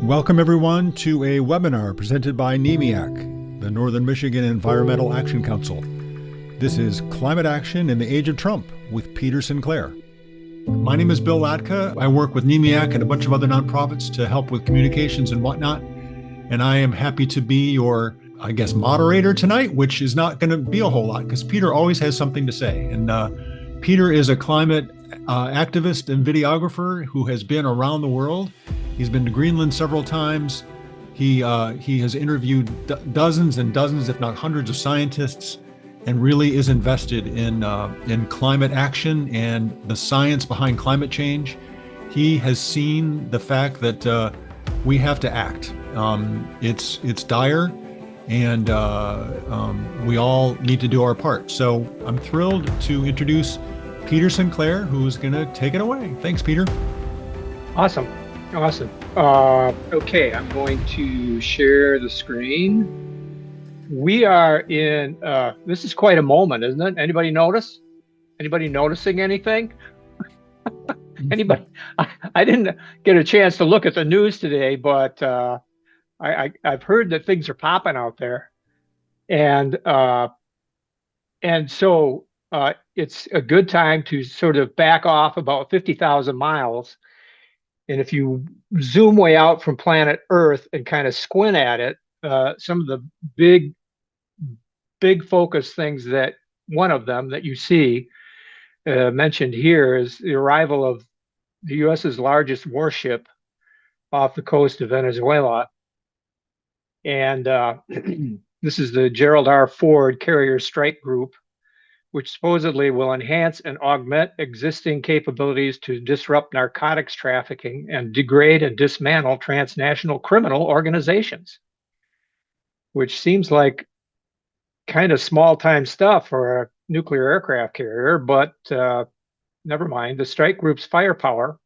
Welcome everyone to a webinar presented by NEMIAC, the Northern Michigan Environmental Action Council. This is Climate Action in the Age of Trump with Peter Sinclair. My name is Bill Latka. I work with NEMIAC and a bunch of other nonprofits to help with communications and whatnot. And I am happy to be your, moderator tonight, which is not going to be a whole lot because Peter always has something to say. And Peter is a climate activist and videographer who has been around the world. He's been to Greenland several times. He has interviewed dozens and dozens, if not hundreds, of scientists, and really is invested in climate action and the science behind climate change. He has seen the fact that we have to act. It's dire, and we all need to do our part. So I'm thrilled to introduce Peter Sinclair, who's going to take it away. Thanks, Peter. Awesome. Okay, I'm going to share the screen. We are in, this is quite a moment, isn't it? Anybody notice? Anybody noticing anything? Anybody? I didn't get a chance to look at the news today, but I've heard that things are popping out there. And so it's a good time to sort of back off about 50,000 miles. And if you zoom way out from planet Earth and kind of squint at it, some of the big focus things that one of them that you see mentioned here is the arrival of the US's largest warship off the coast of Venezuela. And this is the Gerald R. Ford Carrier Strike Group, which supposedly will enhance and augment existing capabilities to disrupt narcotics trafficking and degrade and dismantle transnational criminal organizations, which seems like kind of small-time stuff for a nuclear aircraft carrier, but never mind. The strike group's firepower,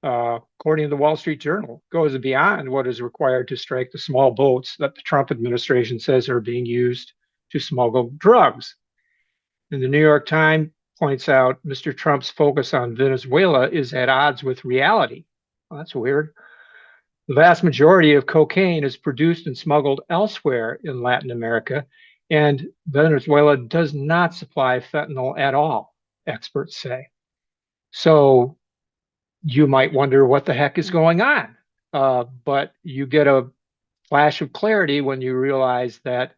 according to the Wall Street Journal, goes beyond what is required to strike the small boats that the Trump administration says are being used to smuggle drugs. And the New York Times points out Mr. Trump's focus on Venezuela is at odds with reality. Well, that's weird. The vast majority of cocaine is produced and smuggled elsewhere in Latin America, and Venezuela does not supply fentanyl at all, experts say. So you might wonder what the heck is going on. But you get a flash of clarity when you realize that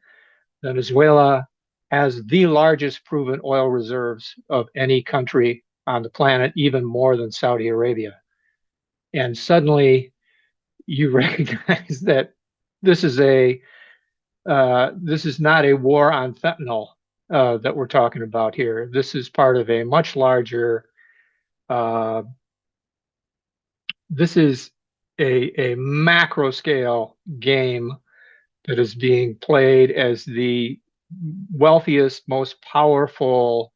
Venezuela has the largest proven oil reserves of any country on the planet, even more than Saudi Arabia. And suddenly you recognize that this is not a war on fentanyl that we're talking about here. This is part of a much larger, this is a macro scale game that is being played as the wealthiest, most powerful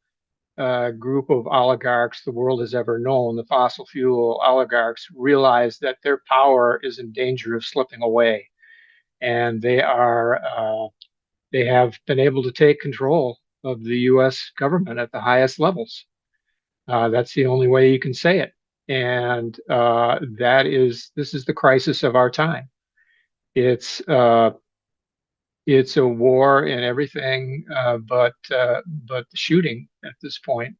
group of oligarchs the world has ever known. The fossil fuel oligarchs realize that their power is in danger of slipping away, and they have been able to take control of the U.S. government at the highest levels. That's the only way you can say it, and this is the crisis of our time. It's a war in everything but the shooting at this point.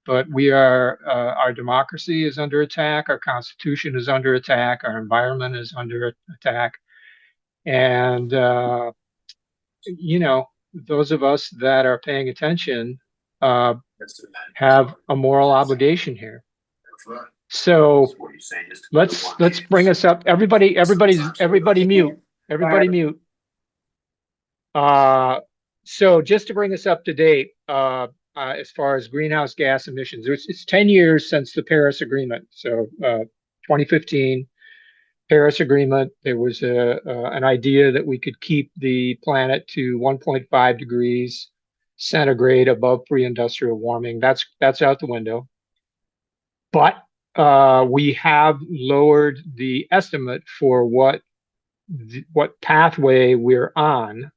But our democracy is under attack, our Constitution is under attack, our environment is under attack. And, those of us that are paying attention have a moral obligation here. So let's bring us up. Everybody mute. Everybody mute. So just to bring us up to date, as far as greenhouse gas emissions, it's 10 years since the Paris Agreement. So 2015, Paris Agreement, there was an idea that we could keep the planet to 1.5 degrees centigrade above pre-industrial warming. That's out the window. But we have lowered the estimate for what pathway we're on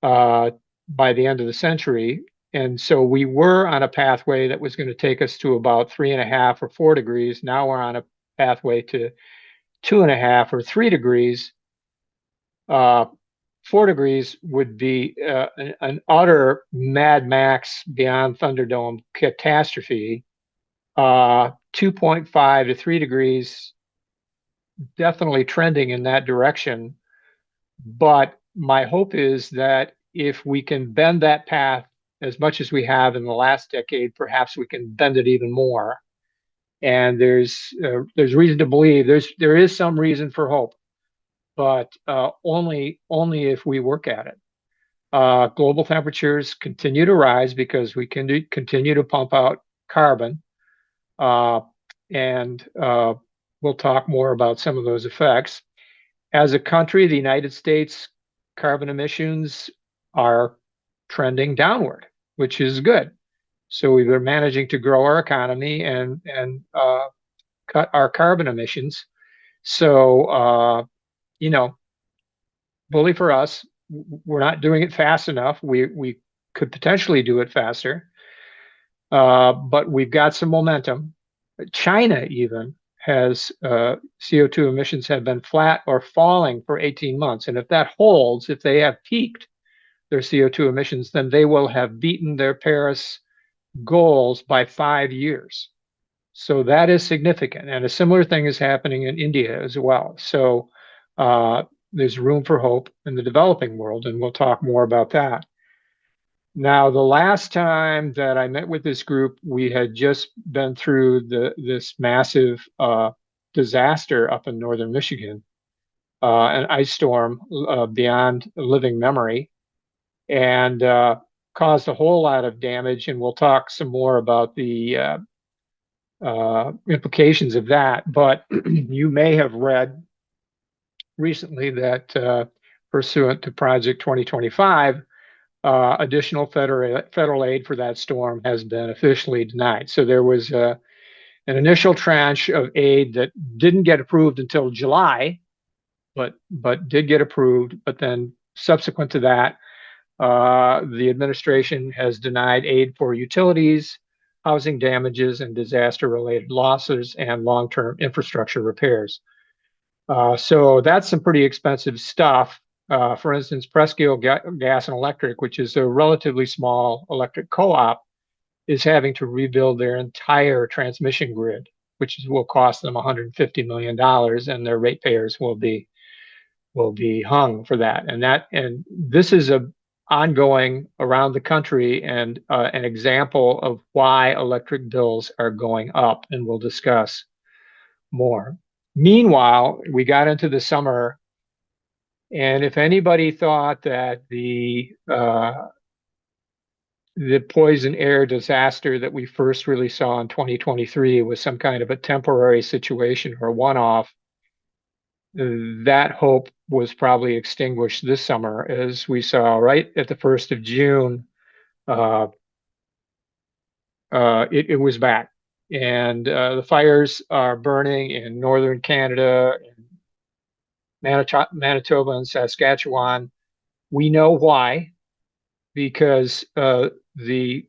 by the end of the century. And so we were on a pathway that was going to take us to about 3.5 or 4 degrees. Now we're on a pathway to 2.5 or 3 degrees, 4 degrees would be an utter Mad Max Beyond Thunderdome catastrophe. 2.5 to 3 degrees, definitely trending in that direction. But my hope is that if we can bend that path as much as we have in the last decade, perhaps we can bend it even more. And there's reason to believe there is some reason for hope, but only if we work at it. Global temperatures continue to rise because we can continue to pump out carbon, uh, and we'll talk more about some of those effects. As a country, the United States carbon emissions are trending downward, which is good. So we've been managing to grow our economy and cut our carbon emissions. So you know, bully for us. We're not doing it fast enough. We could potentially do it faster, but we've got some momentum. China even has CO2 emissions have been flat or falling for 18 months. And if that holds, if they have peaked their CO2 emissions, then they will have beaten their Paris goals by 5 years. So that is significant. And a similar thing is happening in India as well. So uh, there's room for hope in the developing world, and we'll talk more about that. Now, the last time that I met with this group, we had just been through this massive disaster up in northern Michigan, an ice storm beyond living memory, and caused a whole lot of damage. And we'll talk some more about the implications of that. But you may have read recently that pursuant to Project 2025, additional federal aid for that storm has been officially denied. So there was an initial tranche of aid that didn't get approved until July, but did get approved. But then subsequent to that, the administration has denied aid for utilities, housing damages, and disaster-related losses and long-term infrastructure repairs. So that's some pretty expensive stuff. For instance, Prescott Gas and Electric, which is a relatively small electric co-op, is having to rebuild their entire transmission grid, which will cost them $150 million, and their ratepayers will be hung for that. And this is a ongoing around the country and an example of why electric bills are going up, and we'll discuss more. Meanwhile, we got into the summer, and if anybody thought that the poison air disaster that we first really saw in 2023 was some kind of a temporary situation or a one-off, that hope was probably extinguished this summer, as we saw right at the 1st of June. It was back, and the fires are burning in northern Canada, in Manitoba, and Saskatchewan. We know why, because the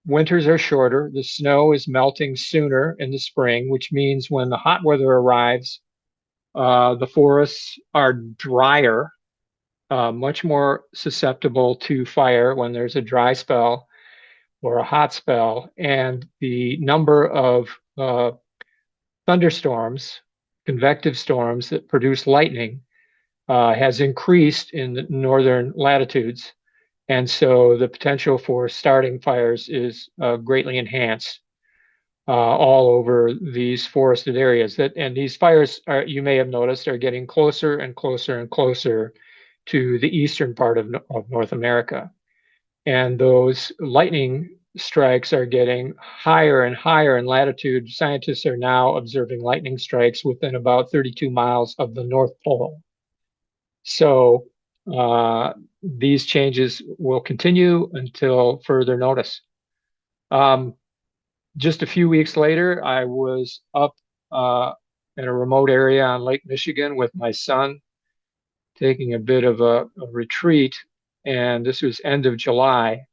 winters are shorter, the snow is melting sooner in the spring, which means when the hot weather arrives, the forests are drier, much more susceptible to fire when there's a dry spell or a hot spell. And the number of thunderstorms, convective storms that produce lightning, has increased in the northern latitudes. And so the potential for starting fires is greatly enhanced all over these forested areas. And these fires are, you may have noticed, are getting closer and closer and closer to the eastern part of North America. And those lightning strikes are getting higher and higher in latitude. Scientists are now observing lightning strikes within about 32 miles of the North Pole. So these changes will continue until further notice. Just a few weeks later, I was up in a remote area on Lake Michigan with my son, taking a bit of a retreat. And this was end of July.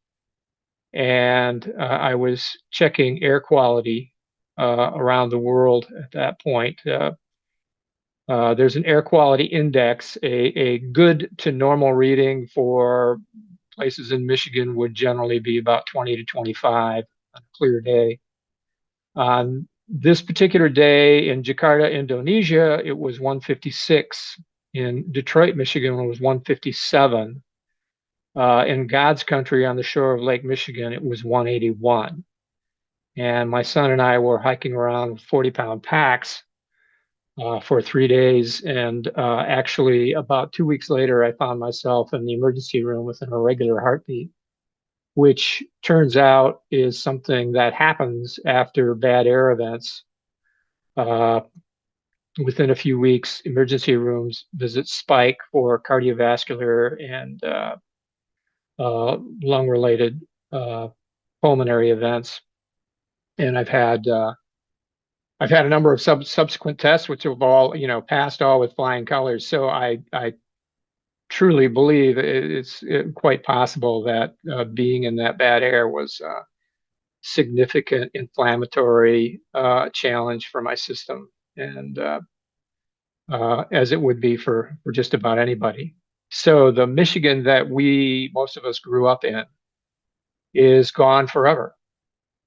And I was checking air quality around the world at that point. There's an air quality index. A good to normal reading for places in Michigan would generally be about 20 to 25 on a clear day. On this particular day in Jakarta, Indonesia, it was 156. In Detroit, Michigan, it was 157. In God's country on the shore of Lake Michigan, it was 181. And my son and I were hiking around with 40-pound packs for 3 days. And actually, about 2 weeks later, I found myself in the emergency room with an irregular heartbeat, which turns out is something that happens after bad air events. Uh, Within a few weeks, emergency rooms visits spike for cardiovascular and lung-related uh, pulmonary events. And I've had a number of subsequent tests, which have all, passed all with flying colors. So I truly believe it's quite possible that being in that bad air was a significant inflammatory challenge for my system, and as it would be for just about anybody. So the Michigan that most of us grew up in is gone forever.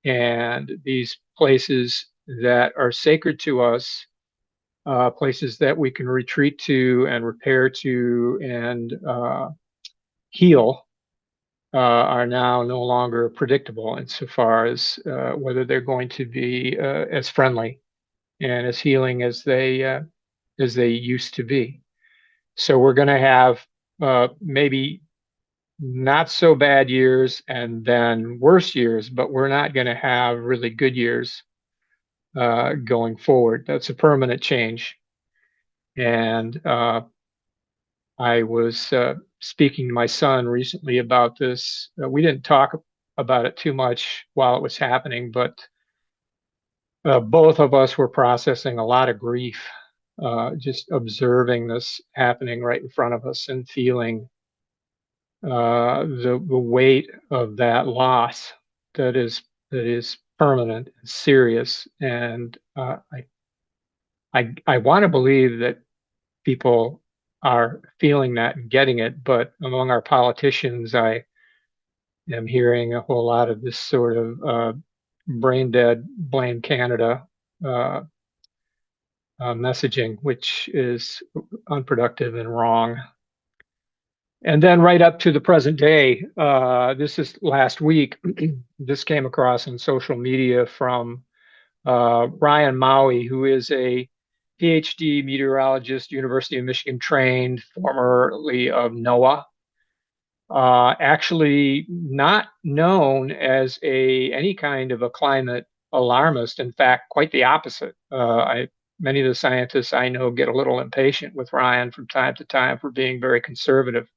And these places that are sacred to us, places that we can retreat to and repair to and heal, are now no longer predictable insofar as whether they're going to be as friendly and as healing as they used to be. So we're going to have maybe not so bad years and then worse years, but we're not going to have really good years going forward. That's a permanent change. And I was speaking to my son recently about this. We didn't talk about it too much while it was happening, but both of us were processing a lot of grief, just observing this happening right in front of us and feeling the weight of that loss that is permanent and serious. And I want to believe that people are feeling that and getting it, but among our politicians, I am hearing a whole lot of this sort of brain dead, blame Canada uh, messaging, which is unproductive and wrong. And then right up to the present day, this is last week, this came across in social media from Ryan Maui, who is a PhD meteorologist, University of Michigan trained, formerly of NOAA. Actually not known as any kind of a climate alarmist. In fact, quite the opposite. Many of the scientists I know get a little impatient with Ryan from time to time for being very conservative.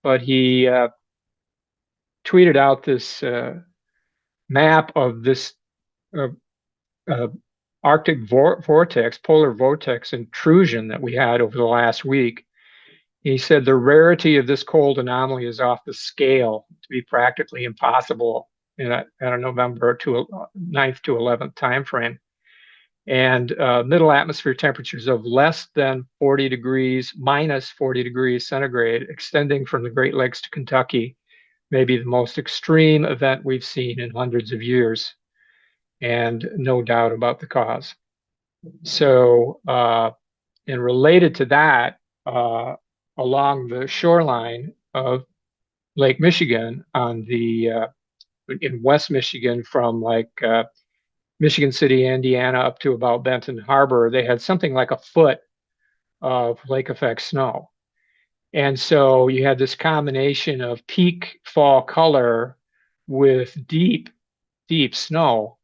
But he tweeted out this map of this uh, uh, Arctic vortex, polar vortex intrusion that we had over the last week. He said the rarity of this cold anomaly is off the scale to be practically impossible in a November to 9th to 11th timeframe. And middle atmosphere temperatures of less than 40 degrees, minus 40 degrees centigrade, extending from the Great Lakes to Kentucky, may be the most extreme event we've seen in hundreds of years, and no doubt about the cause. So, and related to that, along the shoreline of Lake Michigan on in West Michigan from Michigan City, Indiana up to about Benton Harbor, they had something like a foot of lake effect snow. And so you had this combination of peak fall color with deep, deep snow.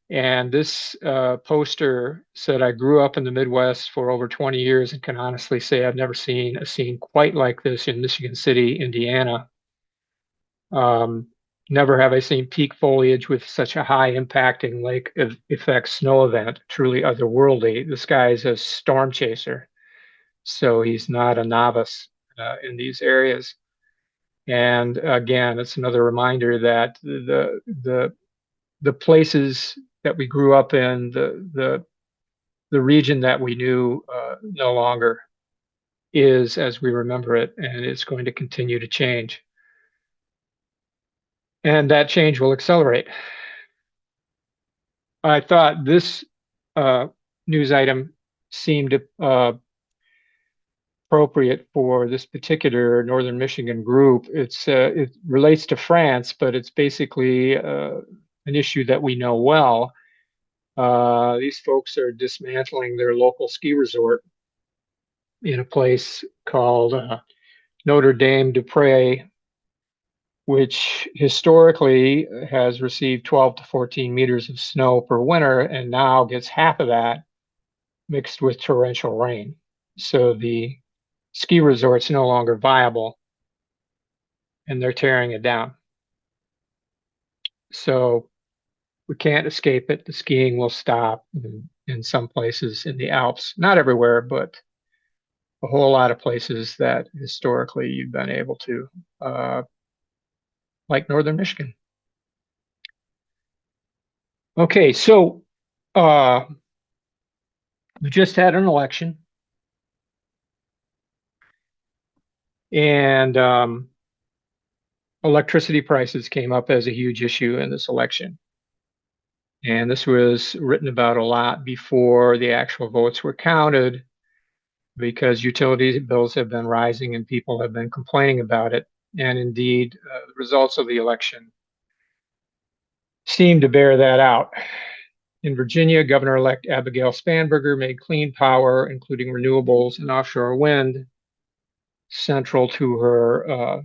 And this poster said, I grew up in the Midwest for over 20 years and can honestly say I've never seen a scene quite like this in Michigan City, Indiana. Never have I seen peak foliage with such a high impacting lake effect snow event, truly otherworldly. This guy is a storm chaser, so he's not a novice in these areas. And again, it's another reminder that the places that we grew up in, the the region that we knew no longer is as we remember it, and it's going to continue to change. And that change will accelerate. I thought this news item seemed appropriate for this particular Northern Michigan group. It relates to France, but it's basically an issue that we know well. These folks are dismantling their local ski resort in a place called Notre Dame du Pré, which historically has received 12 to 14 meters of snow per winter and now gets half of that mixed with torrential rain. So the ski resort's no longer viable and they're tearing it down. So we can't escape it. The skiing will stop in some places in the Alps, not everywhere, but a whole lot of places that historically you've been able to, like Northern Michigan. Okay, so we just had an election, and electricity prices came up as a huge issue in this election. And this was written about a lot before the actual votes were counted, because utility bills have been rising and people have been complaining about it. And indeed, the results of the election seem to bear that out. In Virginia, Governor-elect Abigail Spanberger made clean power, including renewables and offshore wind, central to her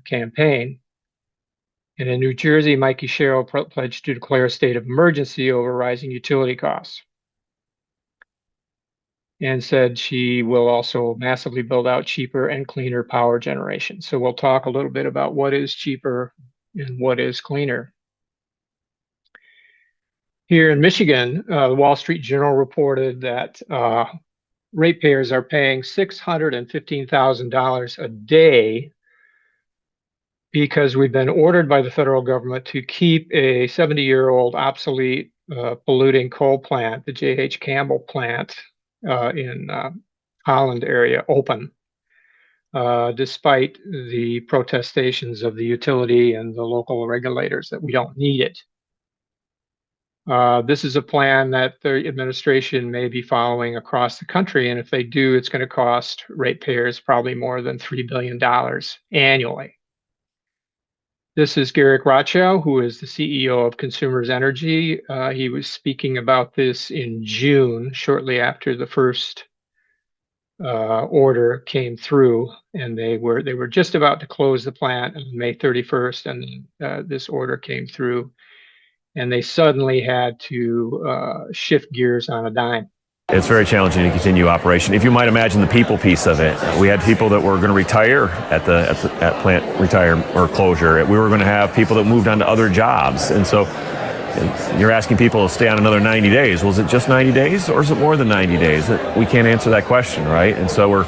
campaign. And in New Jersey, Mikey Sherrill pledged to declare a state of emergency over rising utility costs, and said she will also massively build out cheaper and cleaner power generation. So we'll talk a little bit about what is cheaper and what is cleaner. Here in Michigan, the Wall Street Journal reported that ratepayers are paying $615,000 a day because we've been ordered by the federal government to keep a 70-year-old obsolete polluting coal plant, the J.H. Campbell plant in Holland area, open, despite the protestations of the utility and the local regulators that we don't need it. This is a plan that the administration may be following across the country, and if they do, it's going to cost ratepayers probably more than $3 billion annually. This is Garrick Rochow, who is the CEO of Consumers Energy. He was speaking about this in June, shortly after the first order came through, and they were just about to close the plant on May 31st, and this order came through, and they suddenly had to shift gears on a dime. It's very challenging to continue operation. If you might imagine the people piece of it, we had people that were going to retire at plant retire or closure. We were going to have people that moved on to other jobs, and so you're asking people to stay on another 90 days. Was it just 90 days, or is it more than 90 days? We can't answer that question, right? And so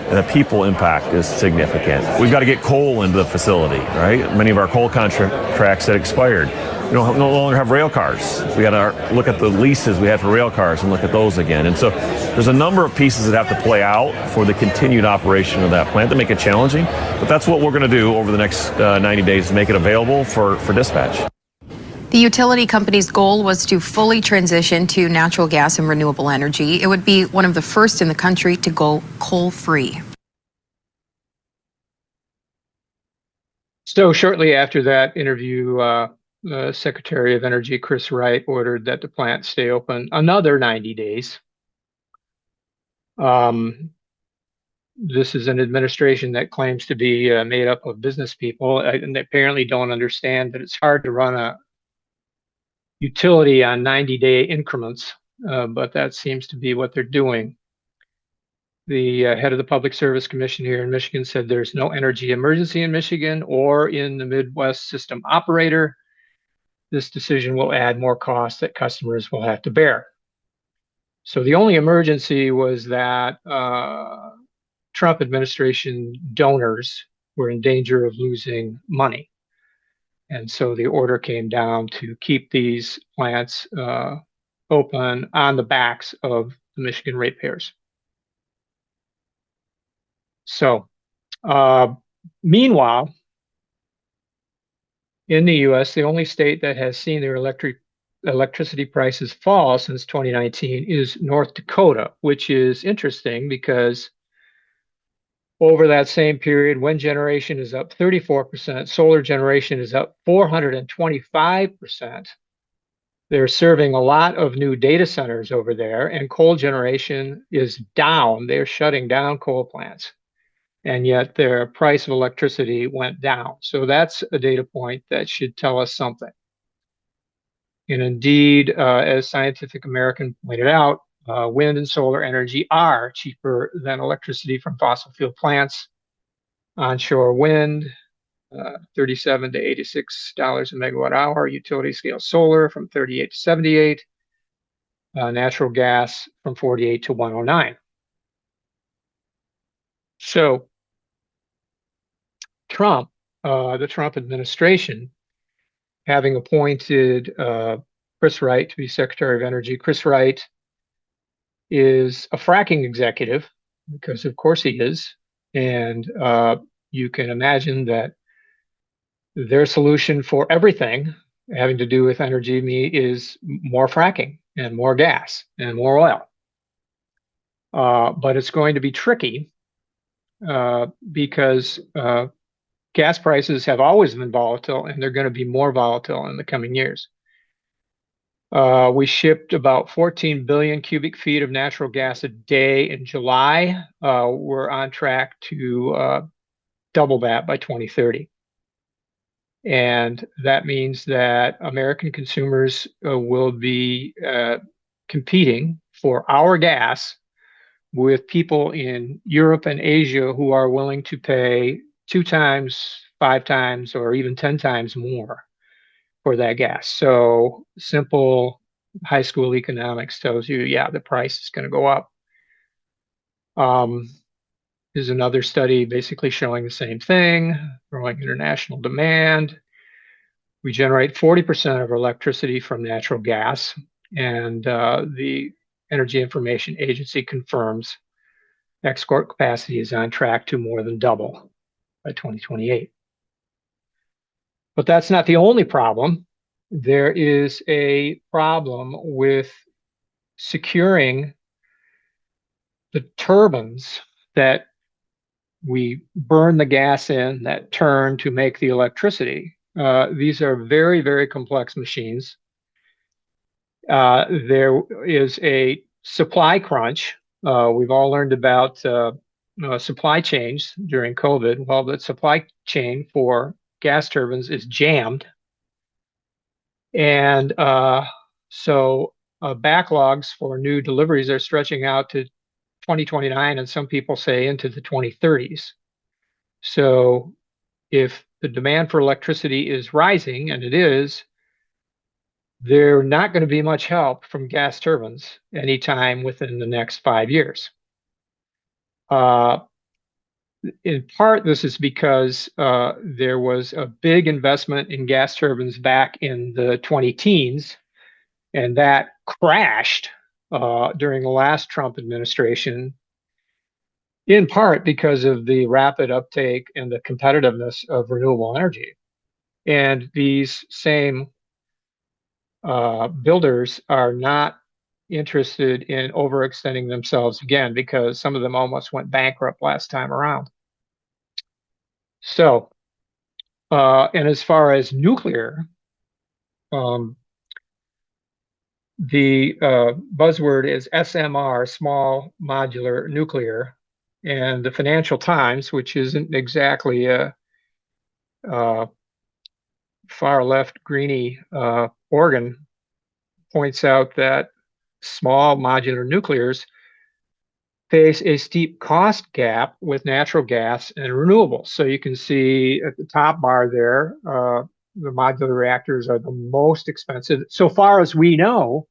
the people impact is significant. We've got to get coal into the facility, right? Many of our coal contracts that expired. We no longer have rail cars. We got to look at the leases we had for rail cars and look at those again. And so there's a number of pieces that have to play out for the continued operation of that plant to make it challenging. But that's what we're going to do over the next 90 days to make it available for dispatch. The utility company's goal was to fully transition to natural gas and renewable energy. It would be one of the first in the country to go coal-free. So shortly after that interview, the Secretary of Energy, Chris Wright, ordered that the plant stay open another 90 days. This is an administration that claims to be made up of business people, and they apparently don't understand that it's hard to run a utility on 90-day increments, but that seems to be what they're doing. The head of the Public Service Commission here in Michigan said there's no energy emergency in Michigan or in the Midwest system operator. This decision will add more costs that customers will have to bear. So the only emergency was that Trump administration donors were in danger of losing money. And so the order came down to keep these plants open on the backs of the Michigan ratepayers. So, meanwhile, in the U.S., the only state that has seen their electricity prices fall since 2019 is North Dakota, which is interesting because over that same period, wind generation is up 34%, solar generation is up 425%. They're serving a lot of new data centers over there, and coal generation is down. They're shutting down coal plants, and yet their price of electricity went down. So that's a data point that should tell us something. And indeed, as Scientific American pointed out, wind and solar energy are cheaper than electricity from fossil fuel plants. Onshore wind, $37 to $86 a megawatt hour. Utility scale solar from 38 to 78. Natural gas from 48 to 109. So Trump, the Trump administration, having appointed Chris Wright to be Secretary of Energy. Chris Wright is a fracking executive, because of course he is. And you can imagine that their solution for everything having to do with energy is more fracking and more gas and more oil. But it's going to be tricky because gas prices have always been volatile, and they're going to be more volatile in the coming years. We shipped about 14 billion cubic feet of natural gas a day in July. We're on track to double that by 2030. And that means that American consumers will be competing for our gas with people in Europe and Asia who are willing to pay 2 times, 5 times, or even 10 times more for that gas. So simple high school economics tells you, yeah, the price is going to go up. There's another study basically showing the same thing, growing international demand. We generate 40% of our electricity from natural gas, and the Energy Information Agency confirms export capacity is on track to more than double by 2028. But that's not the only problem. There is a problem with securing the turbines that we burn the gas in that turn to make the electricity. These are very, very complex machines. There is a supply crunch. We've all learned about supply chains during COVID. Well, the supply chain for gas turbines is jammed. And so backlogs for new deliveries are stretching out to 2029, and some people say into the 2030s. So if the demand for electricity is rising, and it is, there's not going to be much help from gas turbines anytime within the next 5 years. In part, this is because there was a big investment in gas turbines back in the 2010s, and that crashed during the last Trump administration, in part because of the rapid uptake and the competitiveness of renewable energy. And these same builders are not interested in overextending themselves again, because some of them almost went bankrupt last time around. So, and as far as nuclear, the buzzword is SMR, small modular nuclear, and the Financial Times, which isn't exactly a far left greeny organ, points out that small modular nuclears face a steep cost gap with natural gas and renewables. So you can see at the top bar there, the modular reactors are the most expensive, so far as we know,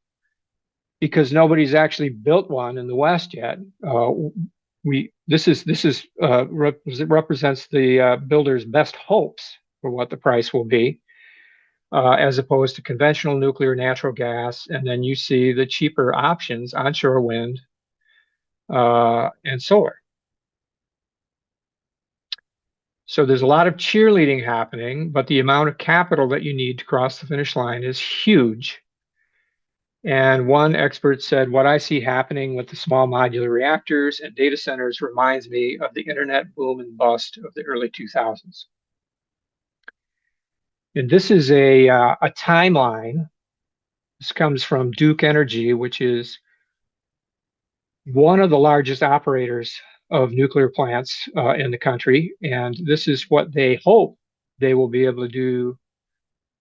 because nobody's actually built one in the West yet. This represents the builder's best hopes for what the price will be. as opposed to conventional nuclear, natural gas. And then you see the cheaper options, onshore wind and solar. So there's a lot of cheerleading happening, but the amount of capital that you need to cross the finish line is huge. And one expert said, what I see happening with the small modular reactors and data centers reminds me of the internet boom and bust of the early 2000s. And this is a timeline. This comes from Duke Energy, which is one of the largest operators of nuclear plants in the country. And this is what they hope they will be able to do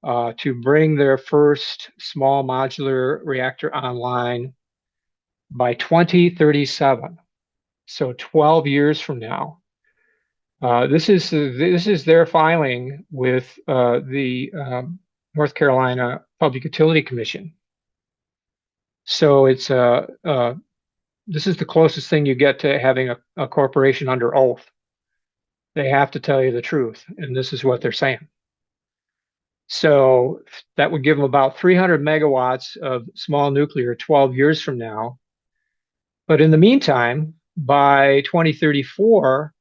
to bring their first small modular reactor online by 2037. So 12 years from now. This is their filing with the North Carolina Public Utility Commission. So it's this is the closest thing you get to having a corporation under oath. They have to tell you the truth, and this is what they're saying. So that would give them about 300 megawatts of small nuclear 12 years from now. But in the meantime, by 2034,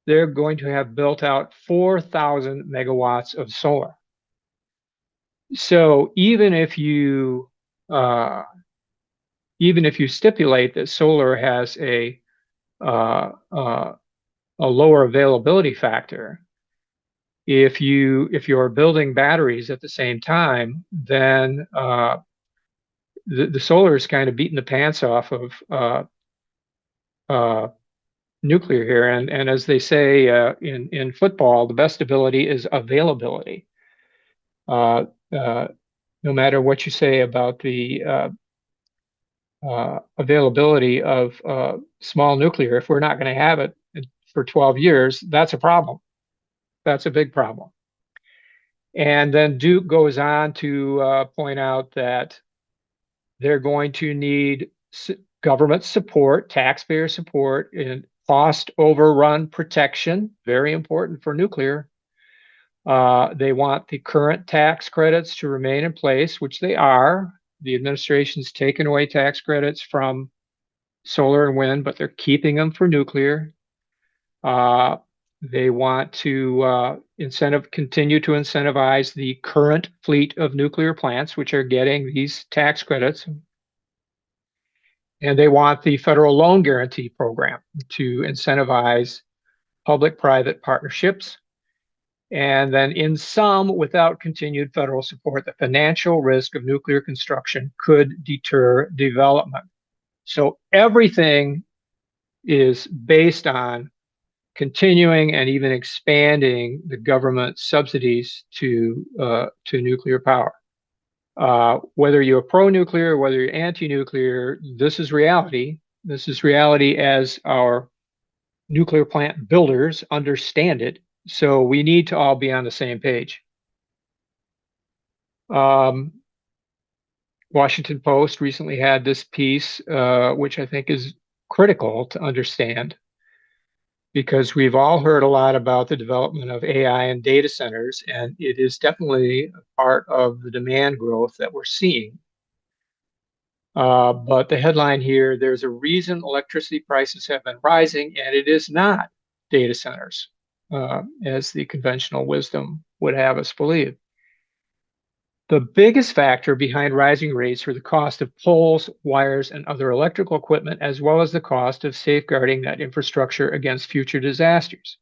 they're going to have built out 4,000 megawatts of solar. So even if you stipulate that solar has a lower availability factor, if you're building batteries at the same time, then the solar is kind of beating the pants off of nuclear here. And as they say in football, the best ability is availability. No matter what you say about the availability of small nuclear, if we're not going to have it for 12 years, that's a problem. That's a big problem. And then Duke goes on to point out that they're going to need government support, taxpayer support, and cost overrun protection, very important for nuclear. They want the current tax credits to remain in place, which they are. The administration's taken away tax credits from solar and wind, but they're keeping them for nuclear. They want to continue to incentivize the current fleet of nuclear plants, which are getting these tax credits. And they want the federal loan guarantee program to incentivize public-private partnerships. And then in sum, without continued federal support, the financial risk of nuclear construction could deter development. So everything is based on continuing and even expanding the government subsidies to nuclear power. Whether you're pro-nuclear, whether you're anti-nuclear, this is reality. This is reality as our nuclear plant builders understand it. So we need to all be on the same page. Washington Post recently had this piece, which I think is critical to understand, because we've all heard a lot about the development of AI and data centers, and it is definitely a part of the demand growth that we're seeing. But the headline here, there's a reason electricity prices have been rising, and it is not data centers, as the conventional wisdom would have us believe. The biggest factor behind rising rates are the cost of poles, wires, and other electrical equipment, as well as the cost of safeguarding that infrastructure against future disasters.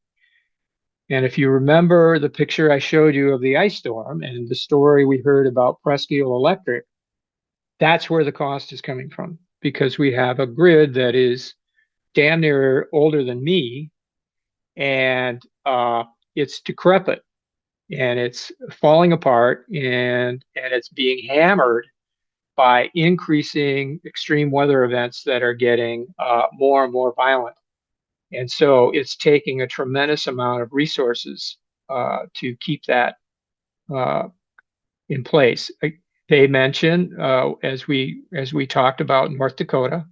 And if you remember the picture I showed you of the ice storm and the story we heard about Presque Isle Electric, that's where the cost is coming from, because we have a grid that is damn near older than me, and it's decrepit. And it's falling apart, and it's being hammered by increasing extreme weather events that are getting more and more violent. And so it's taking a tremendous amount of resources to keep that in place. They mentioned, as we talked about North Dakota,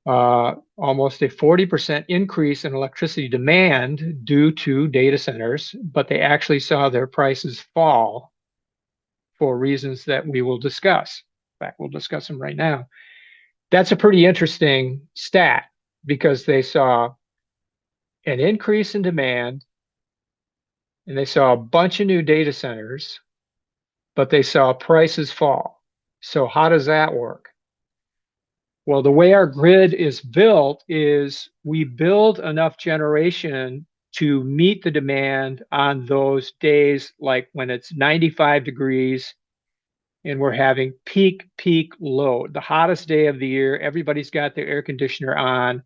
almost a 40% increase in electricity demand due to data centers, but they actually saw their prices fall for reasons that we will discuss. In fact, we'll discuss them right now. That's a pretty interesting stat because they saw an increase in demand and they saw a bunch of new data centers, but they saw prices fall. So how does that work? Well, the way our grid is built is we build enough generation to meet the demand on those days, like when it's 95 degrees and we're having peak load, the hottest day of the year. Everybody's got their air conditioner on.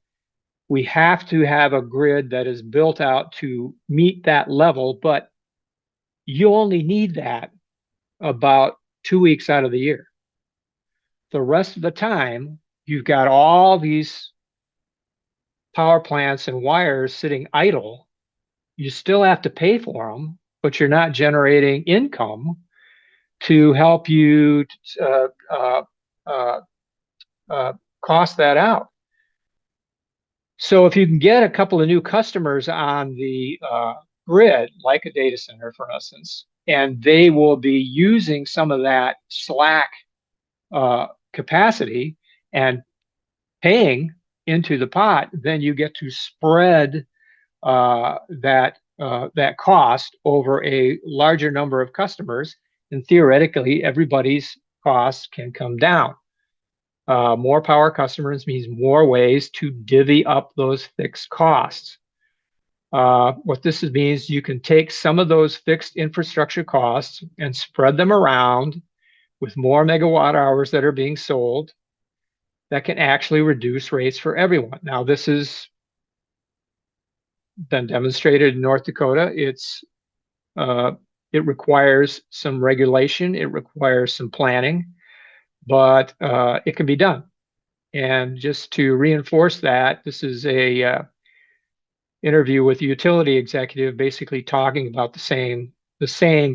We have to have a grid that is built out to meet that level, but you only need that about 2 weeks out of the year. The rest of the time, you've got all these power plants and wires sitting idle. You still have to pay for them, but you're not generating income to help you cost that out. So if you can get a couple of new customers on the grid, like a data center, for instance, and they will be using some of that slack capacity and paying into the pot, then you get to spread that cost over a larger number of customers, and theoretically, everybody's costs can come down. More power customers means more ways to divvy up those fixed costs. What this means, you can take some of those fixed infrastructure costs and spread them around with more megawatt hours that are being sold. That can actually reduce rates for everyone. Now, this has been demonstrated in North Dakota. It requires some regulation. It requires some planning, but it can be done. And just to reinforce that, this is a interview with a utility executive, basically talking about the same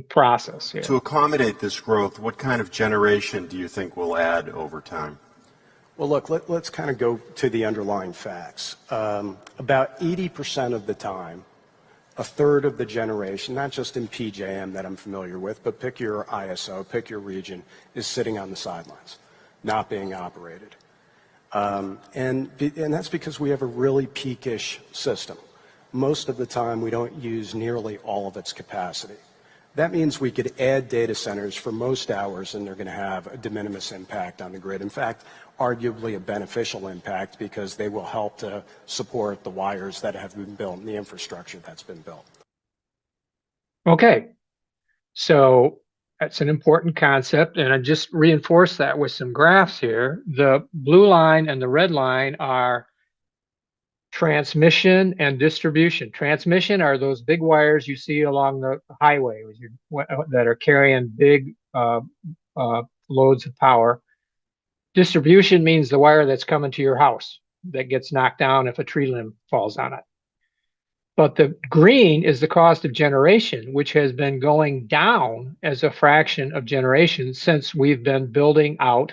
process here. To accommodate this growth, what kind of generation do you think will add over time? Well, look, let's kind of go to the underlying facts. About 80% of the time, a third of the generation, not just in PJM that I'm familiar with, but pick your ISO, pick your region, is sitting on the sidelines, not being operated. And that's because we have a really peakish system. Most of the time, we don't use nearly all of its capacity. That means we could add data centers for most hours and they're going to have a de minimis impact on the grid. In fact, arguably a beneficial impact because they will help to support the wires that have been built and the infrastructure that's been built. Okay, so that's an important concept, and I just reinforce that with some graphs here. The blue line and the red line are transmission and distribution. Transmission are those big wires you see along the highway that are carrying big loads of power. Distribution means the wire that's coming to your house that gets knocked down if a tree limb falls on it. But the green is the cost of generation, which has been going down as a fraction of generation since we've been building out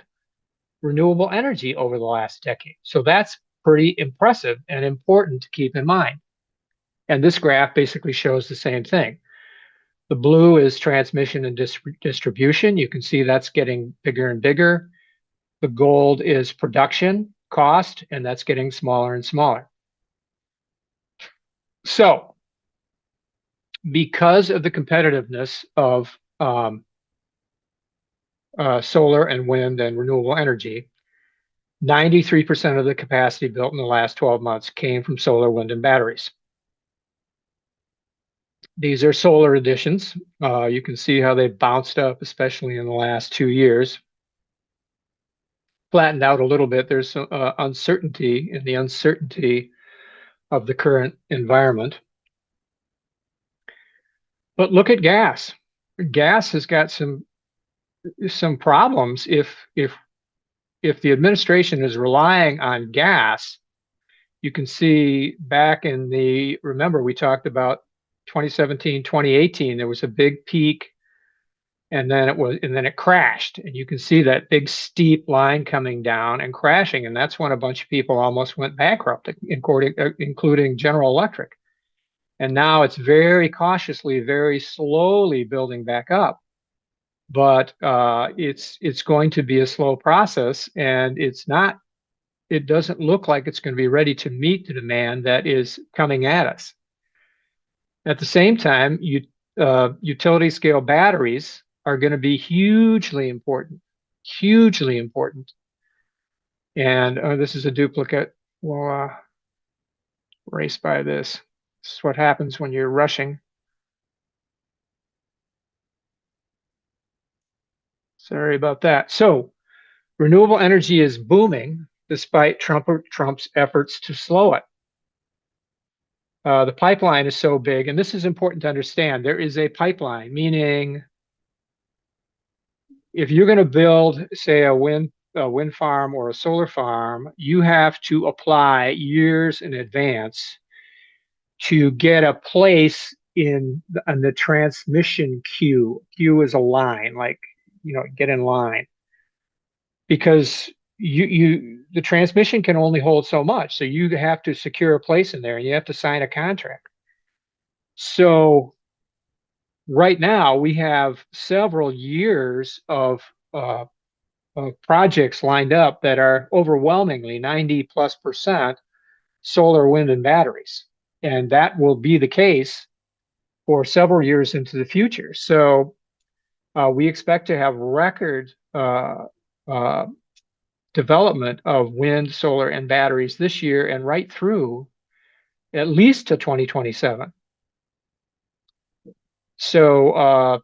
renewable energy over the last decade. So that's pretty impressive and important to keep in mind. And this graph basically shows the same thing. The blue is transmission and distribution. You can see that's getting bigger and bigger. The gold is production cost, and that's getting smaller and smaller. So, because of the competitiveness of solar and wind and renewable energy, 93% of the capacity built in the last 12 months came from solar, wind, and batteries. These are solar additions. You can see how they've bounced up, especially in the last 2 years. Flattened out a little bit. There's some uncertainty in the uncertainty of the current environment. But look at gas. Gas has got some problems if the administration is relying on gas. You can see back in remember we talked about 2017, 2018, there was a big peak and then it crashed. And you can see that big steep line coming down and crashing. And that's when a bunch of people almost went bankrupt, including General Electric. And now it's very cautiously, very slowly building back up. but it's going to be a slow process, and it doesn't look like it's going to be ready to meet the demand that is coming at us. At the same time, utility scale batteries are going to be hugely important, hugely important. And this is a duplicate. We'll race by this. This is what happens when you're rushing. Sorry about that. So renewable energy is booming despite Trump's efforts to slow it. The pipeline is so big, and this is important to understand. There is a pipeline, meaning if you're going to build, say, a wind farm or a solar farm, you have to apply years in advance to get a place in the transmission queue. Queue is a line, like, get in line, because the transmission can only hold so much. So you have to secure a place in there, and you have to sign a contract. So right now we have several years of projects lined up that are overwhelmingly 90+% solar, wind, and batteries. And that will be the case for several years into the future. So we expect to have record development of wind, solar, and batteries this year and right through at least to 2027. So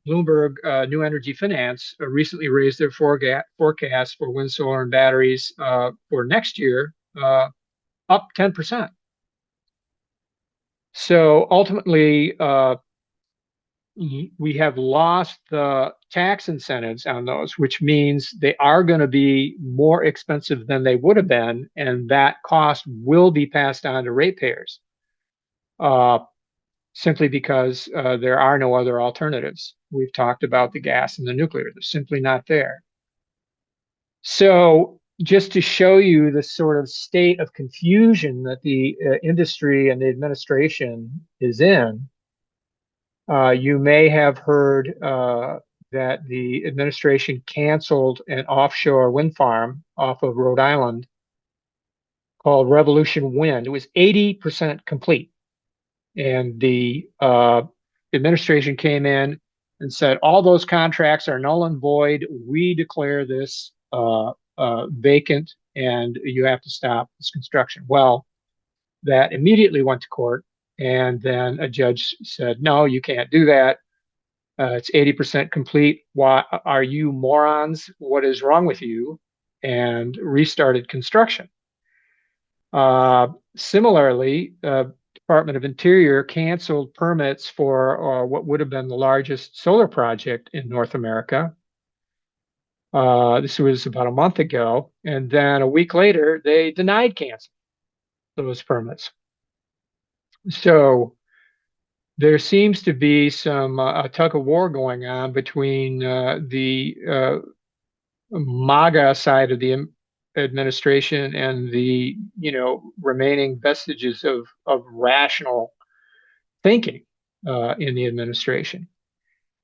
Bloomberg New Energy Finance recently raised their forecast for wind, solar, and batteries for next year up 10%. So ultimately, we have lost the tax incentives on those, which means they are going to be more expensive than they would have been, and that cost will be passed on to ratepayers, simply because there are no other alternatives. We've talked about the gas and the nuclear. They're simply not there. So just to show you the sort of state of confusion that the industry and the administration is in, you may have heard that the administration canceled an offshore wind farm off of Rhode Island called Revolution Wind. It was 80% complete. And the administration came in and said, all those contracts are null and void. We declare this vacant, and you have to stop this construction. Well, that immediately went to court. And then a judge said, no, you can't do that. It's 80% complete. Why are you morons? What is wrong with you? And restarted construction. Similarly, Department of Interior canceled permits for what would have been the largest solar project in North America. This was about a month ago. And then a week later, they denied canceling those permits. So there seems to be some a tug of war going on between the MAGA side of the administration and the remaining vestiges of rational thinking in the administration.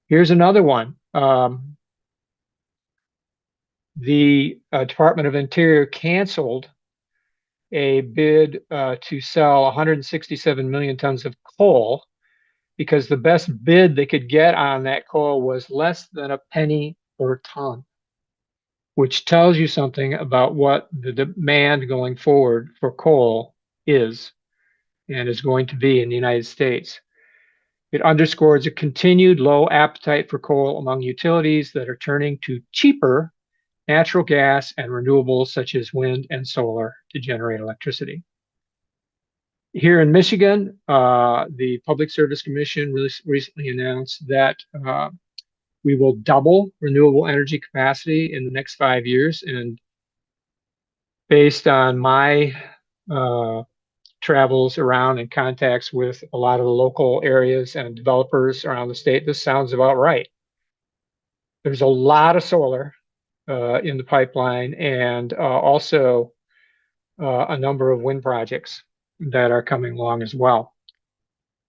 Here's another one. The Department of Interior canceled a bid to sell 167 million tons of coal because the best bid they could get on that coal was less than a penny per ton, which tells you something about what the demand going forward for coal is and is going to be in the United States. It underscores a continued low appetite for coal among utilities that are turning to cheaper natural gas and renewables such as wind and solar to generate electricity. Here in Michigan, the Public Service Commission recently announced that we will double renewable energy capacity in the next 5 years. And based on my travels around and contacts with a lot of the local areas and developers around the state, this sounds about right. There's a lot of solar in the pipeline, and also a number of wind projects that are coming along as well.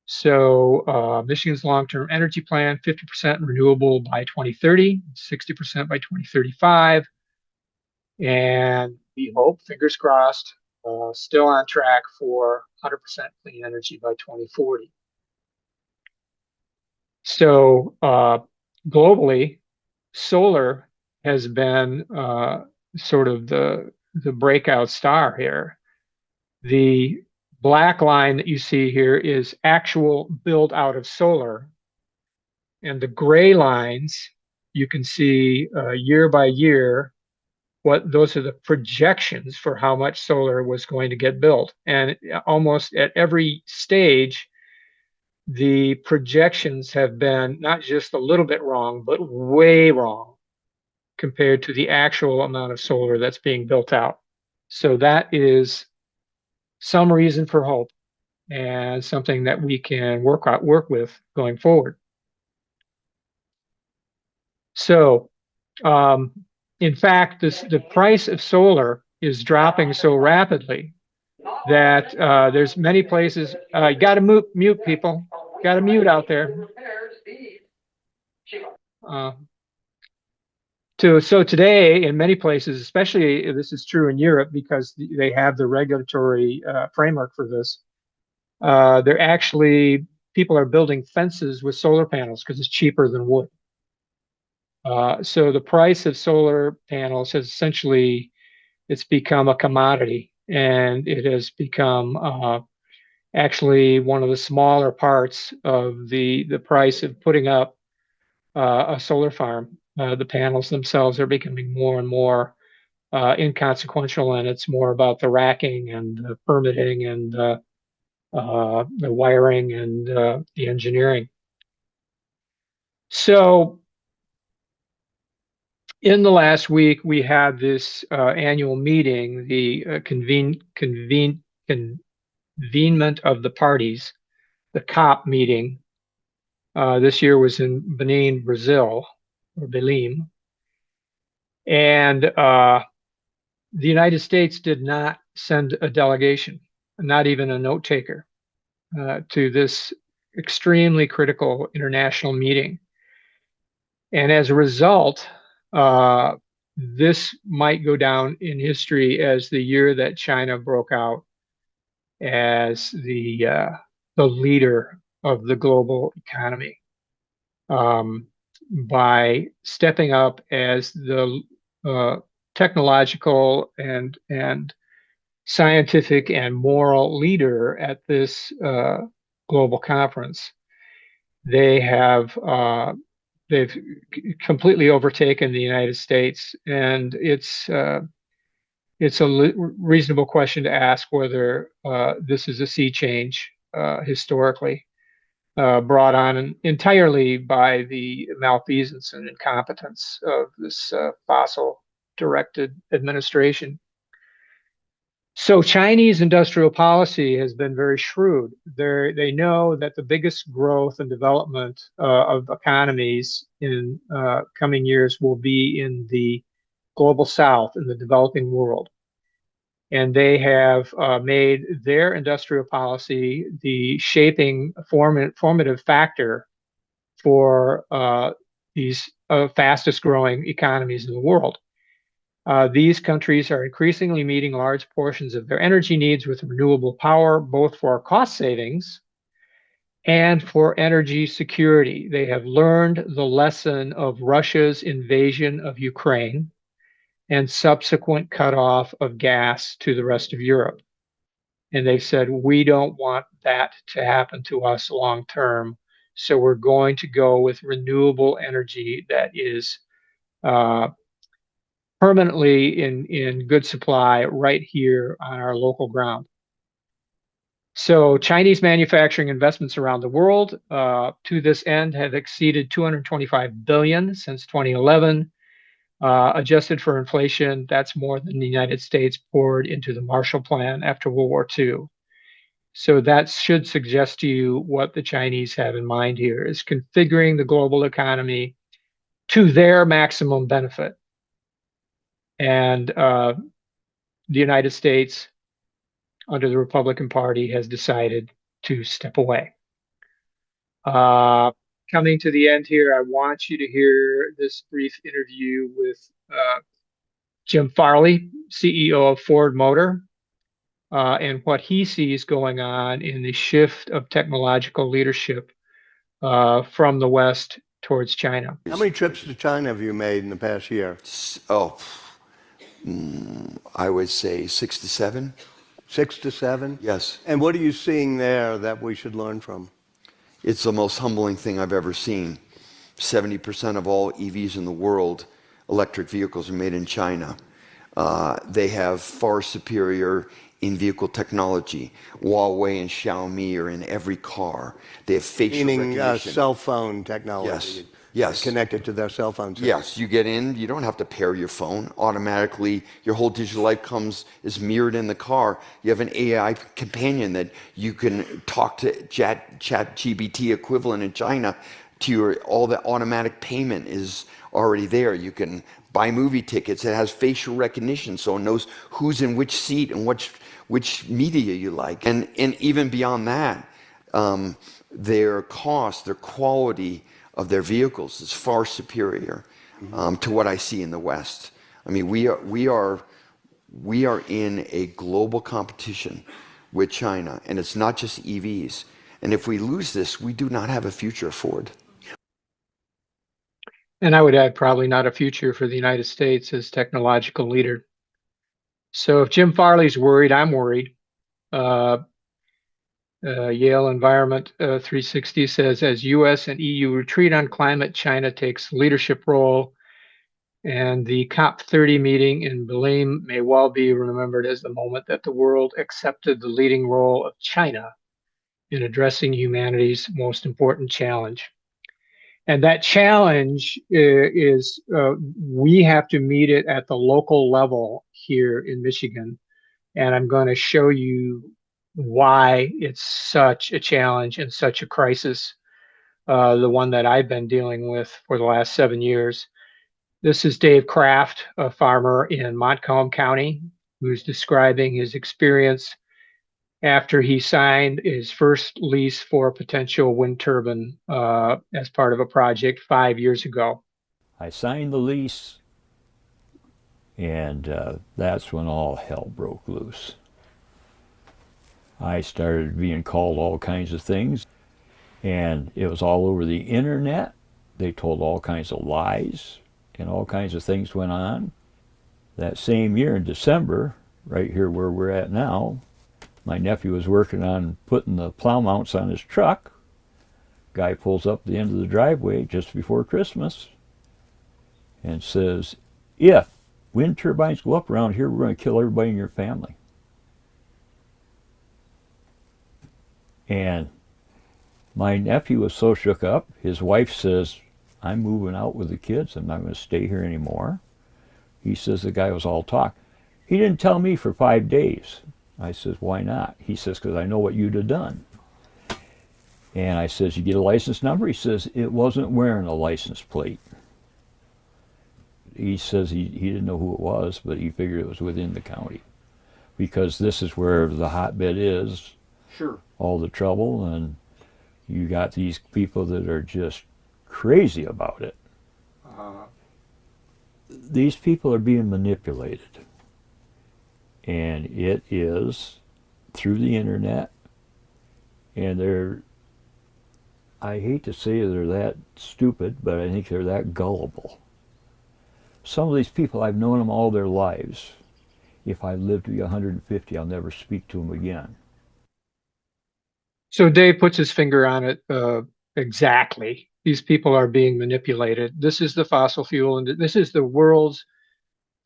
So Michigan's long-term energy plan, 50% renewable by 2030, 60% by 2035. And we hope, fingers crossed, still on track for 100% clean energy by 2040. So globally, solar has been sort of the breakout star here. The black line that you see here is actual build out of solar. And the gray lines, you can see year by year, what those are the projections for how much solar was going to get built. And almost at every stage, the projections have been not just a little bit wrong, but way wrong compared to the actual amount of solar that's being built out. So that is some reason for hope and something that we can work with going forward. So, in fact, the price of solar is dropping so rapidly that there's many places. You got to mute people. Got to mute out there. So today, in many places, especially this is true in Europe because they have the regulatory framework for this. They're actually people are building fences with solar panels because it's cheaper than wood. So the price of solar panels has essentially it's become a commodity, and it has become actually one of the smaller parts of the price of putting up a solar farm. The panels themselves are becoming more and more inconsequential, and it's more about the racking and the permitting and the wiring and the engineering. So in the last week, we had this annual meeting, the convenement of the parties, the COP meeting. This year was in Benin, Brazil, or Belim. And the United States did not send a delegation, not even a note taker, to this extremely critical international meeting. And as a result, this might go down in history as the year that China broke out as the leader of the global economy by stepping up as the technological and scientific and moral leader at this global conference. They've completely overtaken the United States, and it's a reasonable question to ask whether this is a sea change historically, brought on entirely by the malfeasance and incompetence of this fossil-directed administration. So Chinese industrial policy has been very shrewd. They know that the biggest growth and development of economies in coming years will be in the global south, in the developing world. And they have made their industrial policy the shaping formative factor for these fastest growing economies in the world. These countries are increasingly meeting large portions of their energy needs with renewable power, both for cost savings and for energy security. They have learned the lesson of Russia's invasion of Ukraine and subsequent cutoff of gas to the rest of Europe. And they've said, we don't want that to happen to us long term. So we're going to go with renewable energy that is permanently in good supply right here on our local ground. So Chinese manufacturing investments around the world to this end have exceeded 225 billion since 2011. Adjusted for inflation, that's more than the United States poured into the Marshall Plan after World War II. So that should suggest to you what the Chinese have in mind here is configuring the global economy to their maximum benefit. And the United States, under the Republican Party, has decided to step away. Coming to the end here, I want you to hear this brief interview with Jim Farley, CEO of Ford Motor, and what he sees going on in the shift of technological leadership from the West towards China. How many trips to China have you made in the past year? Oh, I would say 6 to 7. 6 to 7? Yes. And what are you seeing there that we should learn from? It's the most humbling thing I've ever seen. 70% of all EVs in the world, electric vehicles, are made in China. They have far superior in-vehicle technology. Huawei and Xiaomi are in every car. They have facial Meaning recognition. cell phone technology. Yes. Yes. Connected to their cell phones. Yes, you get in, you don't have to pair your phone. Automatically, your whole digital life is mirrored in the car. You have an AI companion that you can talk to chat GBT equivalent in China to your, all the automatic payment is already there. You can buy movie tickets. It has facial recognition, so it knows who's in which seat and which media you like. And even beyond that, their cost, their quality of their vehicles is far superior to what I see in the West. I mean, we are in a global competition with China, and it's not just EVs. And if we lose this, we do not have a future at Ford. And I would add probably not a future for the United States as technological leader. So if Jim Farley's worried, I'm worried. Yale Environment 360 says, as US and EU retreat on climate, China takes leadership role, and the COP30 meeting in Berlin may well be remembered as the moment that the world accepted the leading role of China in addressing humanity's most important challenge. And that challenge is we have to meet it at the local level here in Michigan. And I'm going to show you why it's such a challenge and such a crisis, the one that I've been dealing with for the last 7 years. This is Dave Kraft, a farmer in Montcalm County, who's describing his experience after he signed his first lease for a potential wind turbine as part of a project 5 years ago. I signed the lease, and that's when all hell broke loose. I started being called all kinds of things, and it was all over the internet. They told all kinds of lies, and all kinds of things went on. That same year in December, right here where we're at now, my nephew was working on putting the plow mounts on his truck. Guy pulls up the end of the driveway just before Christmas and says, if wind turbines go up around here, we're going to kill everybody in your family. And my nephew was so shook up, his wife says, I'm moving out with the kids. I'm not going to stay here anymore. He says the guy was all talk. He didn't tell me for 5 days. I says, why not? He says, because I know what you'd have done. And I says, you get a license number? He says, it wasn't wearing a license plate. He says he didn't know who it was, but he figured it was within the county. Because this is where the hotbed is. Sure. All the trouble, and you got these people that are just crazy about it. These people are being manipulated, and it is through the internet, and I hate to say they're that stupid, but I think they're that gullible. Some of these people, I've known them all their lives. If I live to be 150, I'll never speak to them again. So Dave puts his finger on it exactly. These people are being manipulated. This is the fossil fuel, and this is the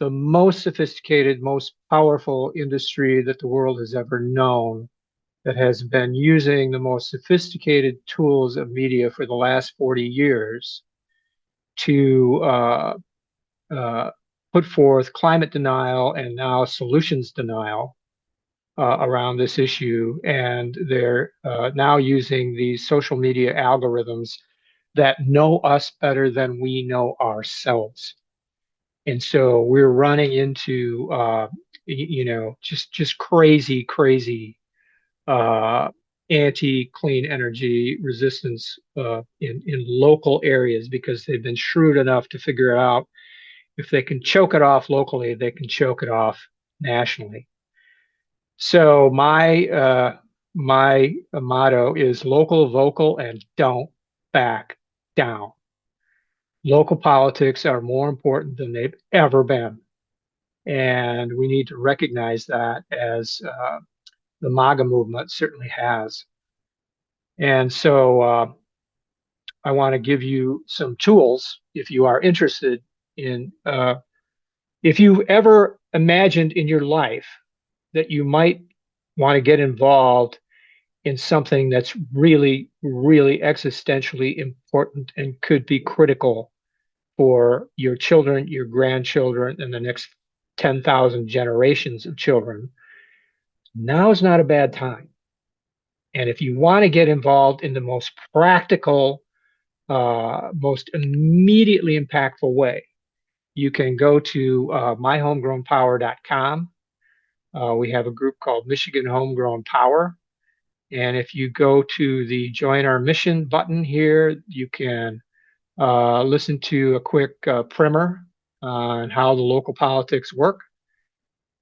most sophisticated, most powerful industry that the world has ever known, that has been using the most sophisticated tools of media for the last 40 years to put forth climate denial and now solutions denial around this issue. And they're now using these social media algorithms that know us better than we know ourselves. And so we're running into, just crazy anti-clean energy resistance in local areas, because they've been shrewd enough to figure out if they can choke it off locally, they can choke it off nationally. So my motto is local, vocal, and don't back down. Local politics are more important than they've ever been, and we need to recognize that, as the MAGA movement certainly has. And so I want to give you some tools if you are interested in, if you ever imagined in your life that you might want to get involved in something that's really, really existentially important and could be critical for your children, your grandchildren, and the next 10,000 generations of children, now is not a bad time. And if you want to get involved in the most practical, most immediately impactful way, you can go to myhomegrownpower.com. We have a group called Michigan Homegrown Power. And if you go to the Join Our Mission button here, you can listen to a quick primer on how the local politics work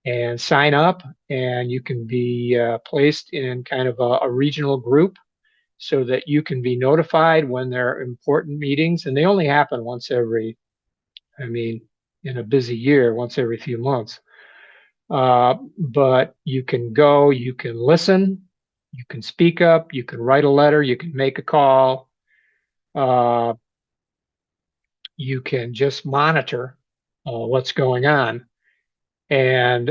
and sign up. And you can be placed in kind of a regional group so that you can be notified when there are important meetings. And they only happen once every, in a busy year, once every few months. But you can go, you can listen, you can speak up, you can write a letter, you can make a call. You can just monitor what's going on and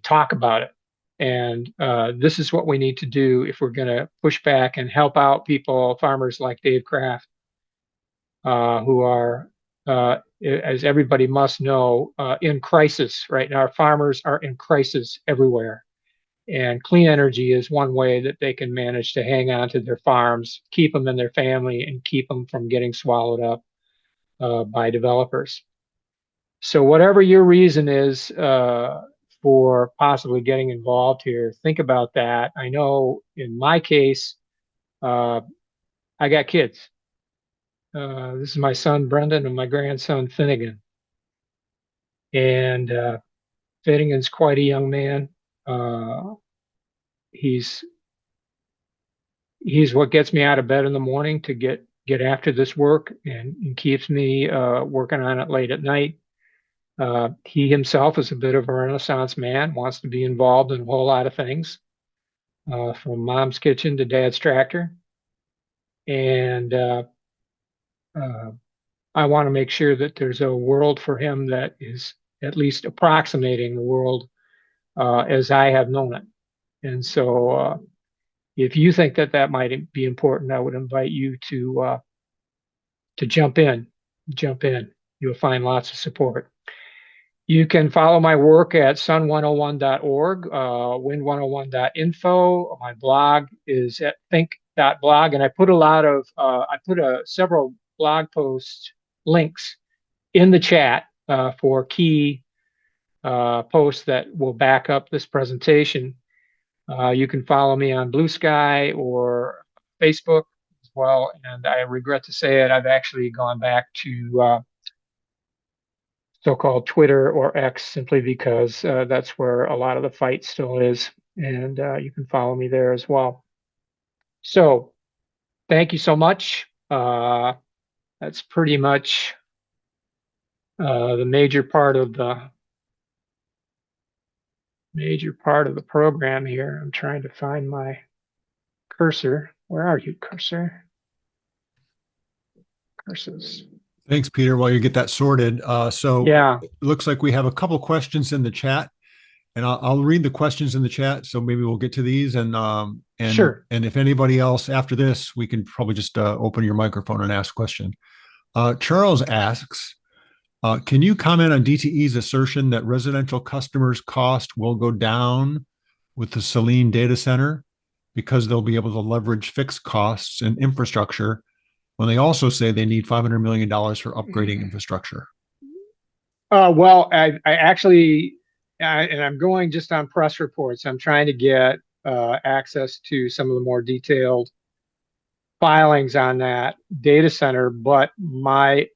talk about it. And this is what we need to do if we're going to push back and help out people, farmers like Dave Kraft, who are, as everybody must know, in crisis right now. Our farmers are in crisis everywhere. And clean energy is one way that they can manage to hang on to their farms, keep them in their family, and keep them from getting swallowed up by developers. So whatever your reason is for possibly getting involved here, think about that. I know in my case, I got kids. This is my son, Brendan, and my grandson, Finnegan. And Finnegan's quite a young man. He's what gets me out of bed in the morning to get after this work, and keeps me working on it late at night. He himself is a bit of a Renaissance man, wants to be involved in a whole lot of things, from mom's kitchen to dad's tractor. And I want to make sure that there's a world for him that is at least approximating the world as I have known it. And so if you think that that might be important, I would invite you to jump in. You'll find lots of support. You can follow my work at sun101.org, wind101.info. My blog is at think.blog, and I put several blog post links in the chat for key posts that will back up this presentation. You can follow me on Blue Sky or Facebook as well. And I regret to say it, I've actually gone back to so-called Twitter or X, simply because that's where a lot of the fight still is. And you can follow me there as well. So thank you so much. That's pretty much the major part of the program here. I'm trying to find my cursor. Where are you, cursor? Curses. Thanks, Peter. While you get that sorted, Yeah, it looks like we have a couple questions in the chat, and I'll read the questions in the chat. So maybe we'll get to these, and sure. And if anybody else after this, we can probably just open your microphone and ask a question. Charles asks, can you comment on DTE's assertion that residential customers' cost will go down with the Selene data center because they'll be able to leverage fixed costs and infrastructure, when they also say they need $500 million for upgrading infrastructure? Well, I actually, and I'm going just on press reports. I'm trying to get access to some of the more detailed filings on that data center, but my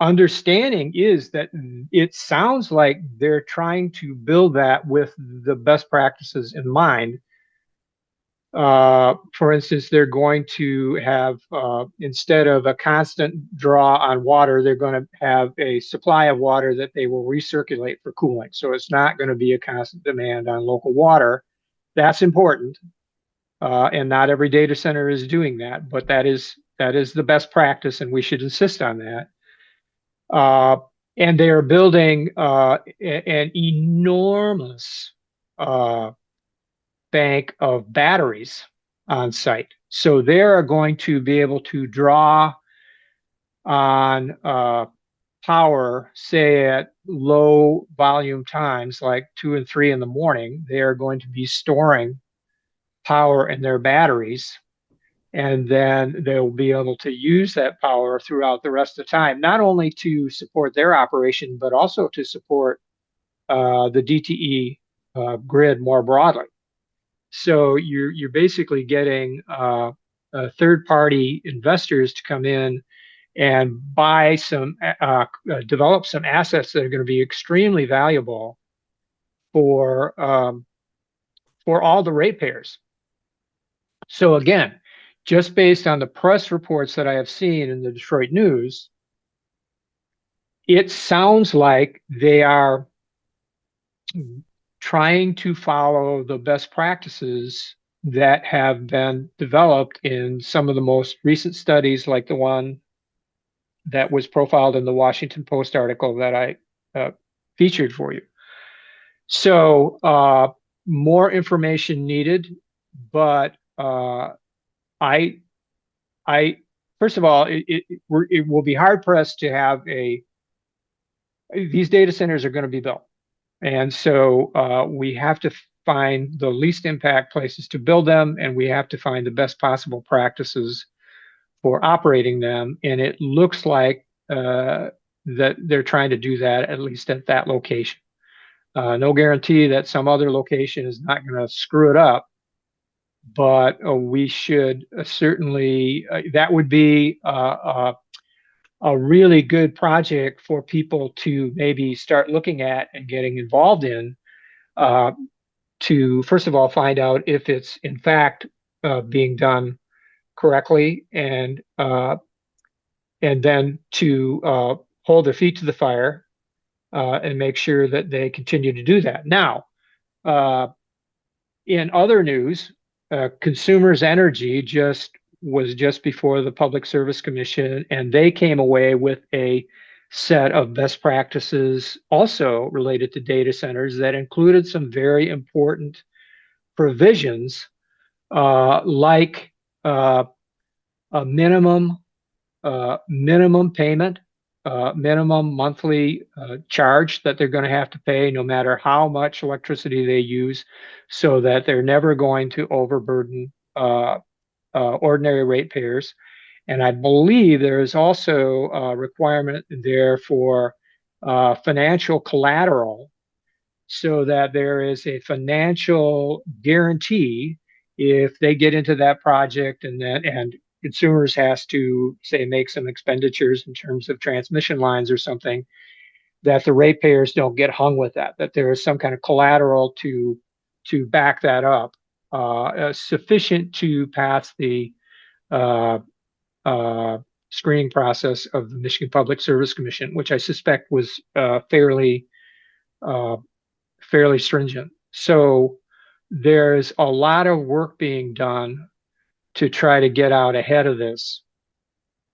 understanding is that it sounds like they're trying to build that with the best practices in mind. For instance, they're going to have, instead of a constant draw on water, they're going to have a supply of water that they will recirculate for cooling. So it's not going to be a constant demand on local water. That's important. And not every data center is doing that, but that is the best practice, and we should insist on that. And they are building an enormous bank of batteries on site. So they're going to be able to draw on power, say at low volume times, like 2 and 3 in the morning. They are going to be storing power in their batteries, and then they'll be able to use that power throughout the rest of the time, not only to support their operation, but also to support the DTE grid more broadly. So you're basically getting third-party investors to come in and buy some, develop some assets that are going to be extremely valuable for all the ratepayers. So again, just based on the press reports that I have seen in the Detroit News, it sounds like they are trying to follow the best practices that have been developed in some of the most recent studies, like the one that was profiled in the Washington Post article that I featured for you. So more information needed, but I first of all, it will be hard pressed to have these data centers are going to be built. And so we have to find the least impact places to build them, and we have to find the best possible practices for operating them. And it looks like that they're trying to do that, at least at that location. No guarantee that some other location is not going to screw it up, but we should certainly, that would be a really good project for people to maybe start looking at and getting involved in, to first of all find out if it's in fact being done correctly, and then to hold their feet to the fire and make sure that they continue to do that. Now, in other news, Consumers Energy was just before the Public Service Commission, and they came away with a set of best practices also related to data centers that included some very important provisions, like a minimum payment, minimum monthly charge that they're going to have to pay no matter how much electricity they use, so that they're never going to overburden ordinary ratepayers. And I believe there is also a requirement there for financial collateral, so that there is a financial guarantee if they get into that project, and consumers has to, say, make some expenditures in terms of transmission lines or something, that the ratepayers don't get hung with that there is some kind of collateral to back that up, sufficient to pass the screening process of the Michigan Public Service Commission, which I suspect was fairly stringent. So there's a lot of work being done to try to get out ahead of this,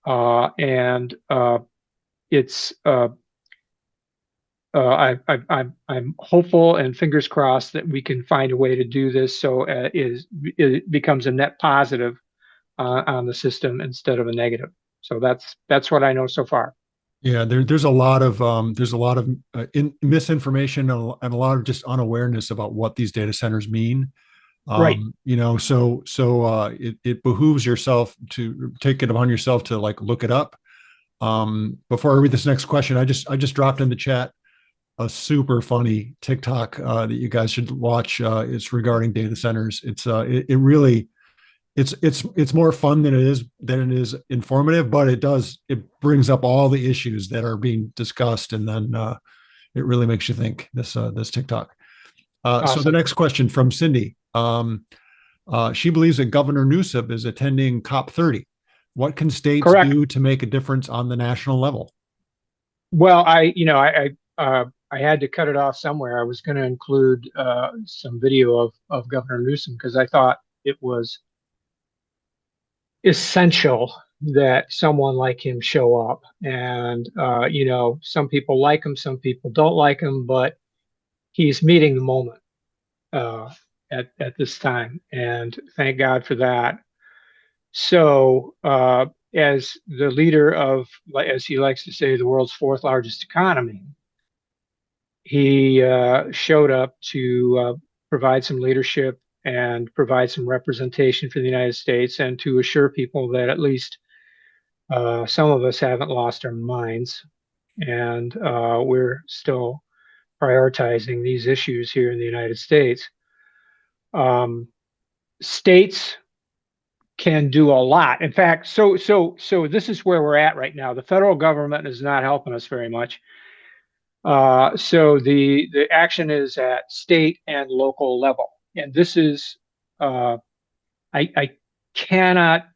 and it's I'm hopeful and fingers crossed that we can find a way to do this so it becomes a net positive on the system instead of a negative. So that's what I know so far. Yeah, there's a lot of misinformation and a lot of just unawareness about what these data centers mean. Right. So it behooves yourself to take it upon yourself to look it up. Before I read this next question, I just dropped in the chat a super funny TikTok that you guys should watch. It's regarding data centers. It really it's more fun than it is informative, but it brings up all the issues that are being discussed, and then it really makes you think. This TikTok. So the Awesome. next question from Cindy. She believes that Governor Newsom is attending COP30. What can states Correct. do to make a difference on the national level? Well, I had to cut it off somewhere. I was going to include some video of Governor Newsom because I thought it was essential that someone like him show up. And some people like him, some people don't like him, but he's meeting the moment uh, at this time, and thank God for that. So, as the leader of, as he likes to say, the world's fourth largest economy, he showed up to provide some leadership and provide some representation for the United States and to assure people that at least some of us haven't lost our minds and we're still prioritizing these issues here in the United States. States can do a lot. In fact, so this is where we're at right now. The federal government is not helping us very much. So the action is at state and local level, and this is I cannot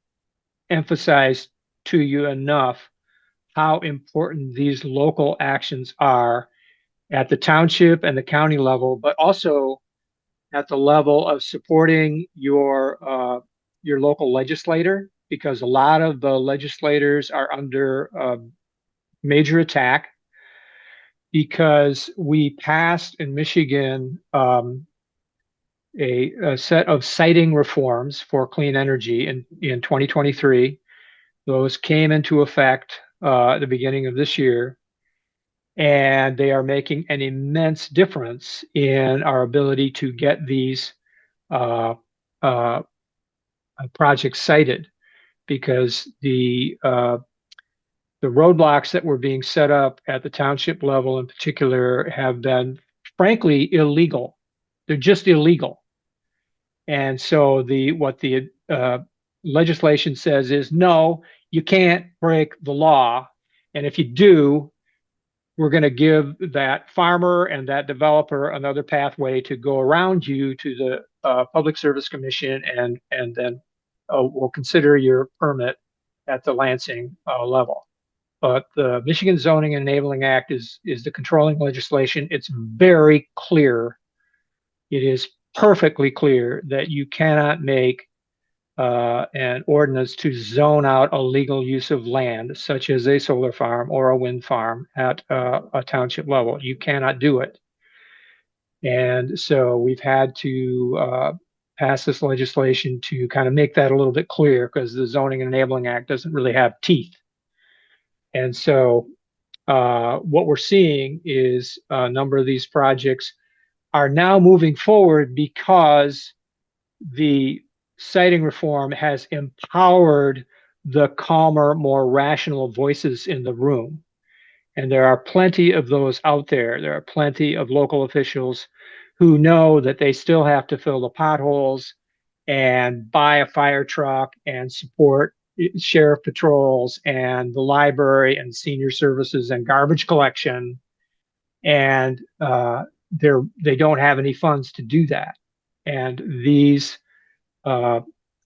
emphasize to you enough how important these local actions are at the township and the county level, but also at the level of supporting your local legislator, because a lot of the legislators are under major attack because we passed in Michigan a set of siting reforms for clean energy in 2023. Those came into effect at the beginning of this year, and they are making an immense difference in our ability to get these projects cited, because the roadblocks that were being set up at the township level in particular have been frankly illegal. They're just illegal. And so what the legislation says is, no, you can't break the law. And if you do, we're going to give that farmer and that developer another pathway to go around you to the Public Service Commission, and then we'll consider your permit at the Lansing level. But the Michigan Zoning and Enabling Act is the controlling legislation. It's very clear. It is perfectly clear that you cannot make an ordinance to zone out a legal use of land, such as a solar farm or a wind farm, at a township level. You cannot do it. And so we've had to pass this legislation to kind of make that a little bit clear, because the Zoning and Enabling Act doesn't really have teeth. And so what we're seeing is a number of these projects are now moving forward because the siting reform has empowered the calmer, more rational voices in the room. And there are plenty of those out there. There are plenty of local officials who know that they still have to fill the potholes and buy a fire truck and support sheriff patrols and the library and senior services and garbage collection. And they don't have any funds to do that. And these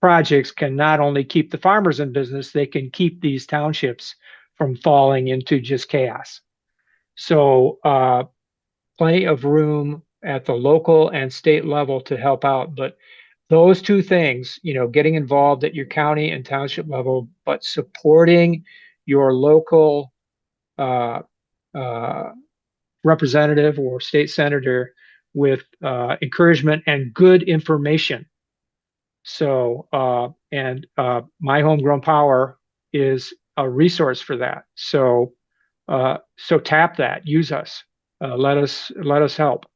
projects can not only keep the farmers in business, they can keep these townships from falling into just chaos. So plenty of room at the local and state level to help out. But those two things, getting involved at your county and township level, but supporting your local representative or state senator with encouragement and good information. So, My Homegrown Power is a resource for that. So tap that, use us, let us help.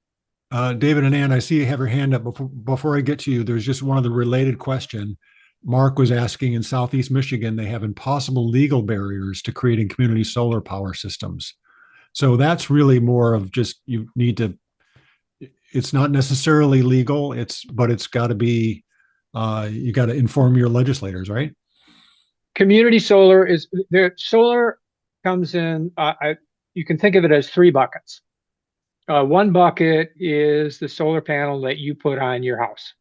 David and Ann, I see you have your hand up. Before I get to you, there's just one other related question. Mark was asking, in Southeast Michigan, they have impossible legal barriers to creating community solar power systems. So that's really more of just, you need to, it's not necessarily legal, but it's got to be, you got to inform your legislators, right? Community solar is there. Solar comes in. You can think of it as three buckets. One bucket is the solar panel that you put on your house.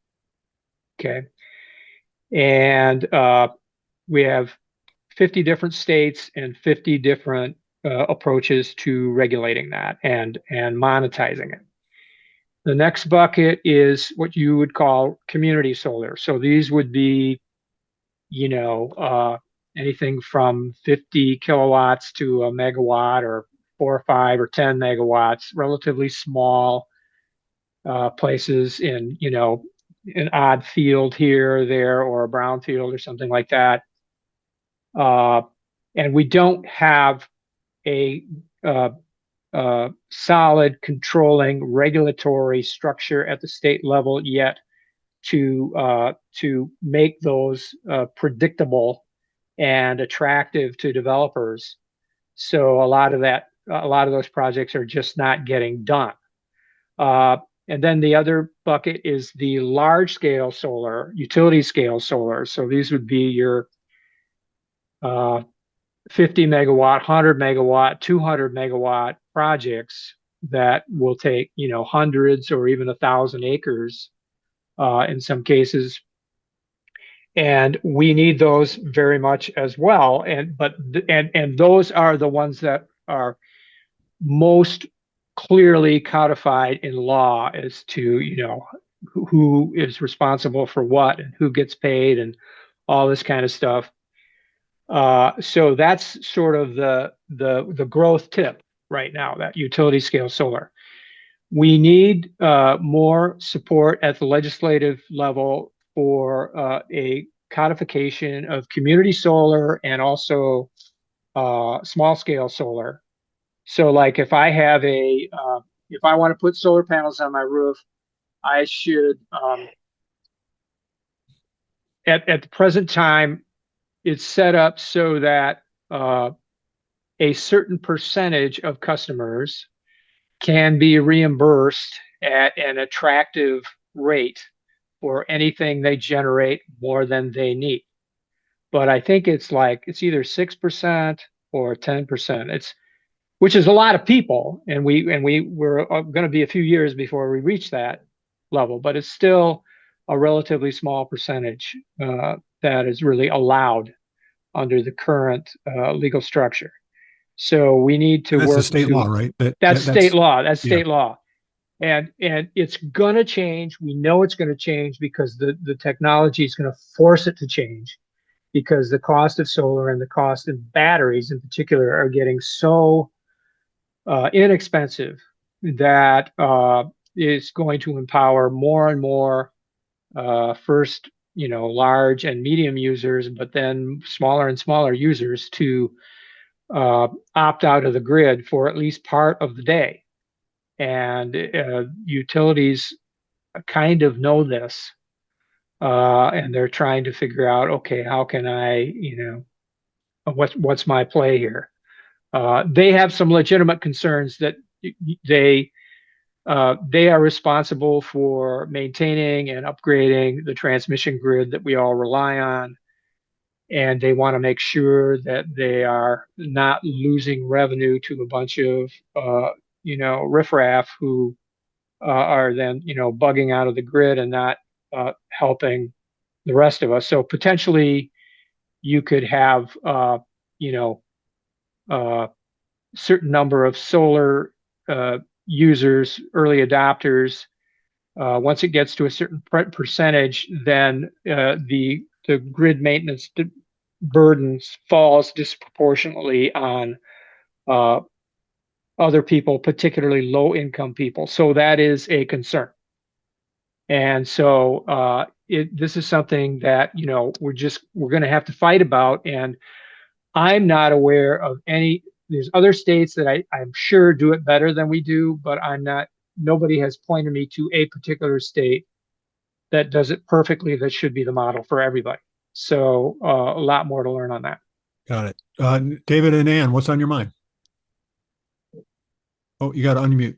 Okay. And we have 50 different states and 50 different approaches to regulating that and monetizing it. The next bucket is what you would call community solar. So these would be, anything from 50 kilowatts to a megawatt, or 4 or 5 or 10 megawatts, relatively small places in, an odd field here or there, or a brown field or something like that. And we don't have a solid controlling regulatory structure at the state level yet to make those predictable and attractive to developers. So a lot of those projects are just not getting done. And then the other bucket is the large scale solar, utility scale solar. So these would be your 50 megawatt, 100 megawatt, 200 megawatt projects that will take, hundreds or even 1,000 acres in some cases. And we need those very much as well. And those are the ones that are most clearly codified in law as to, who is responsible for what and who gets paid and all this kind of stuff. So that's sort of the growth tip right now, that utility scale solar. We need more support at the legislative level for a codification of community solar and also small scale solar. So like if I have if I want to put solar panels on my roof, I should, at the present time, it's set up so that a certain percentage of customers can be reimbursed at an attractive rate for anything they generate more than they need. But I think it's either 6% or 10%. Which is a lot of people, and we're going to be a few years before we reach that level, but it's still a relatively small percentage that is really allowed under the current legal structure. So we need to And that's work the state to, law, right? that's state law. That's yeah. state law. And it's going to change. We know it's going to change because the technology is going to force it to change, because the cost of solar and the cost of batteries in particular are getting so inexpensive that is going to empower more and more first, large and medium users, but then smaller and smaller users to opt out of the grid for at least part of the day. And utilities kind of know this, and they're trying to figure out, okay, how can I, what's my play here? They have some legitimate concerns that they are responsible for maintaining and upgrading the transmission grid that we all rely on, and they want to make sure that they are not losing revenue to a bunch of riffraff who are then bugging out of the grid and not helping the rest of us. So potentially, you could have certain number of solar users, early adopters. Once it gets to a certain percentage, then the grid maintenance burdens falls disproportionately on other people, particularly low income people. So that is a concern. And so this is something that we're going to have to fight about. And I'm not aware of any. There's other states that I'm sure do it better than we do, but nobody has pointed me to a particular state that does it perfectly that should be the model for everybody. So a lot more to learn on that. Got it. David and Ann, what's on your mind? Oh, you got to unmute.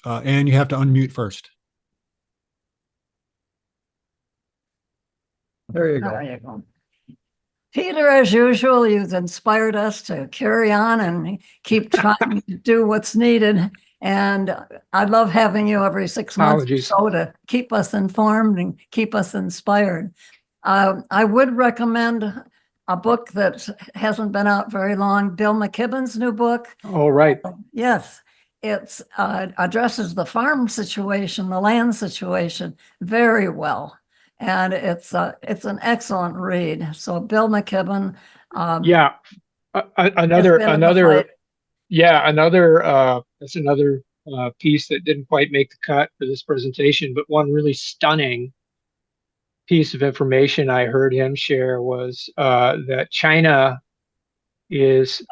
And you have to unmute first. There you go. There you go. Peter, as usual, you've inspired us to carry on and keep trying to do what's needed. And I love having you every 6 months or Apologies. so to keep us informed and keep us inspired. I would recommend a book that hasn't been out very long, Bill McKibben's new book. All right. Yes, it's addresses the farm situation, the land situation very well. And it's an excellent read. So Bill McKibben. Yeah. Another that's another piece that didn't quite make the cut for this presentation, but one really stunning piece of information I heard him share was that China is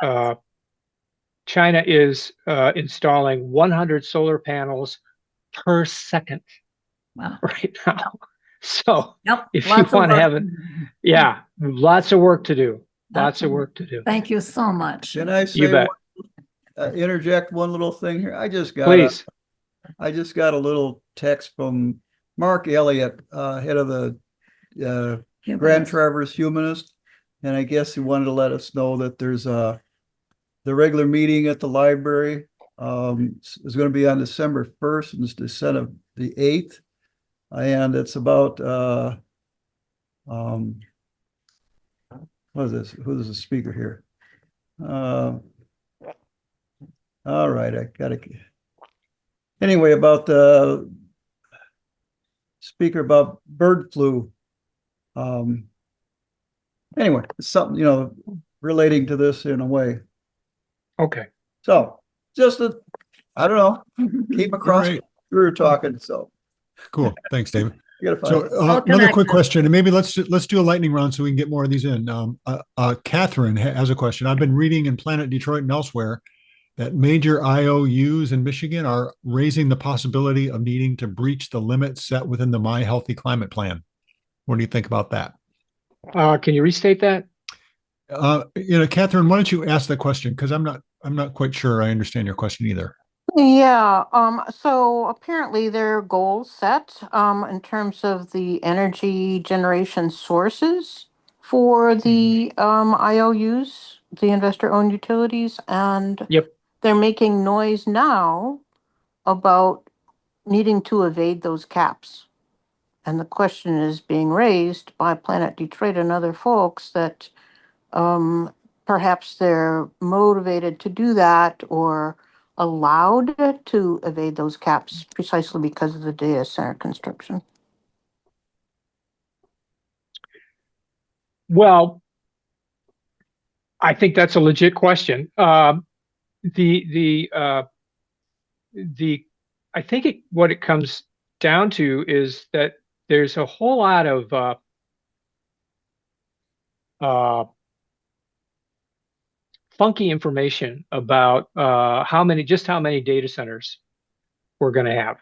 installing 100 solar panels per second Wow. right now. So Yep, if you lots of want to work. have it, yeah, lots of work to do. Lots of Absolutely. work to do. Thank you so much. Can I You say bet. interject one little thing here? I just got a little text from Mark Elliott, head of the Grand Traverse Humanist, and I guess he wanted to let us know that there's the regular meeting at the library is going to be on December 1st instead of the 8th, and it's about what is this? Who's the speaker here? All right, I gotta. Anyway, about the speaker about bird flu. Anyway, it's something, relating to this in a way. Okay. So just I don't know, came across Right. we were talking, so. Cool. Thanks, David. So another quick question, and maybe let's do a lightning round so we can get more of these in. Catherine has a question. I've been reading in Planet Detroit and elsewhere that major IOUs in Michigan are raising the possibility of needing to breach the limits set within the My Healthy Climate Plan. What do you think about that? Can you restate that? Catherine, why don't you ask that question? Because I'm not quite sure I understand your question either. Yeah, so apparently there are goals set in terms of the energy generation sources for the IOUs, the investor-owned utilities, and Yep. they're making noise now about needing to evade those caps. And the question is being raised by Planet Detroit and other folks that perhaps they're motivated to do that or allowed to evade those caps precisely because of the data center construction. Well, I think that's a legit question. I think what it comes down to is that there's a whole lot of funky information about how many data centers we're going to have.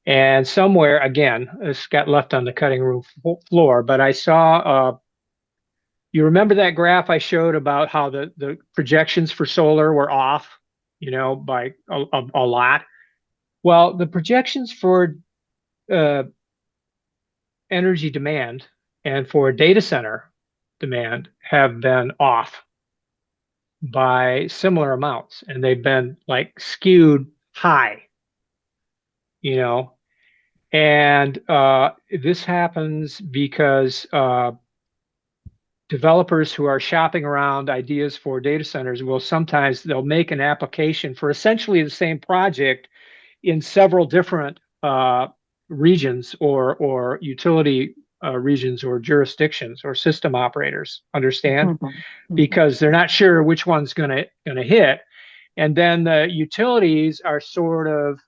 And somewhere, again, this got left on the cutting room floor, but I saw, you remember that graph I showed about how the projections for solar were off, by a lot? Well, the projections for energy demand and for data center demand have been off by similar amounts, and they've been like skewed high, and this happens because developers who are shopping around ideas for data centers they'll make an application for essentially the same project in several different regions or utility regions or jurisdictions or system operators, understand? Because they're not sure which one's gonna hit. And then the utilities are sort of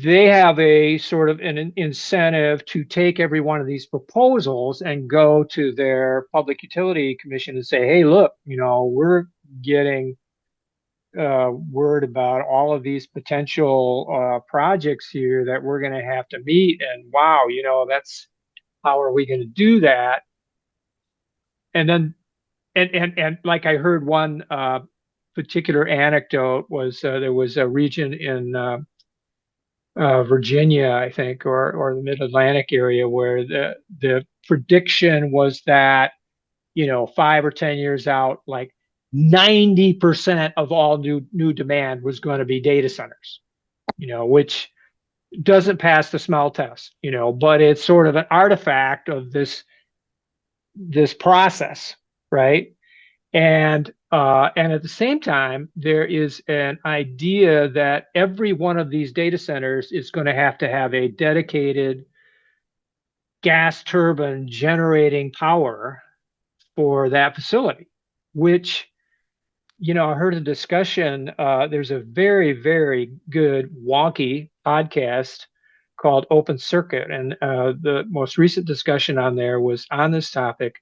they have a sort of an incentive to take every one of these proposals and go to their public utility commission and say, hey, look, we're getting word about all of these potential projects here that we're going to have to meet. And wow, that's how are we going to do that? And then and like I heard one particular anecdote was there was a region in Virginia, I think, or the Mid-Atlantic area, where the prediction was that 5 or 10 years out, like 90% of all new demand was going to be data centers. Which doesn't pass the smell test, but it's sort of an artifact of this process, right? And at the same time, there is an idea that every one of these data centers is going to have a dedicated gas turbine generating power for that facility, which, I heard a discussion. There's a very, very good wonky podcast called Open Circuit. And the most recent discussion on there was on this topic.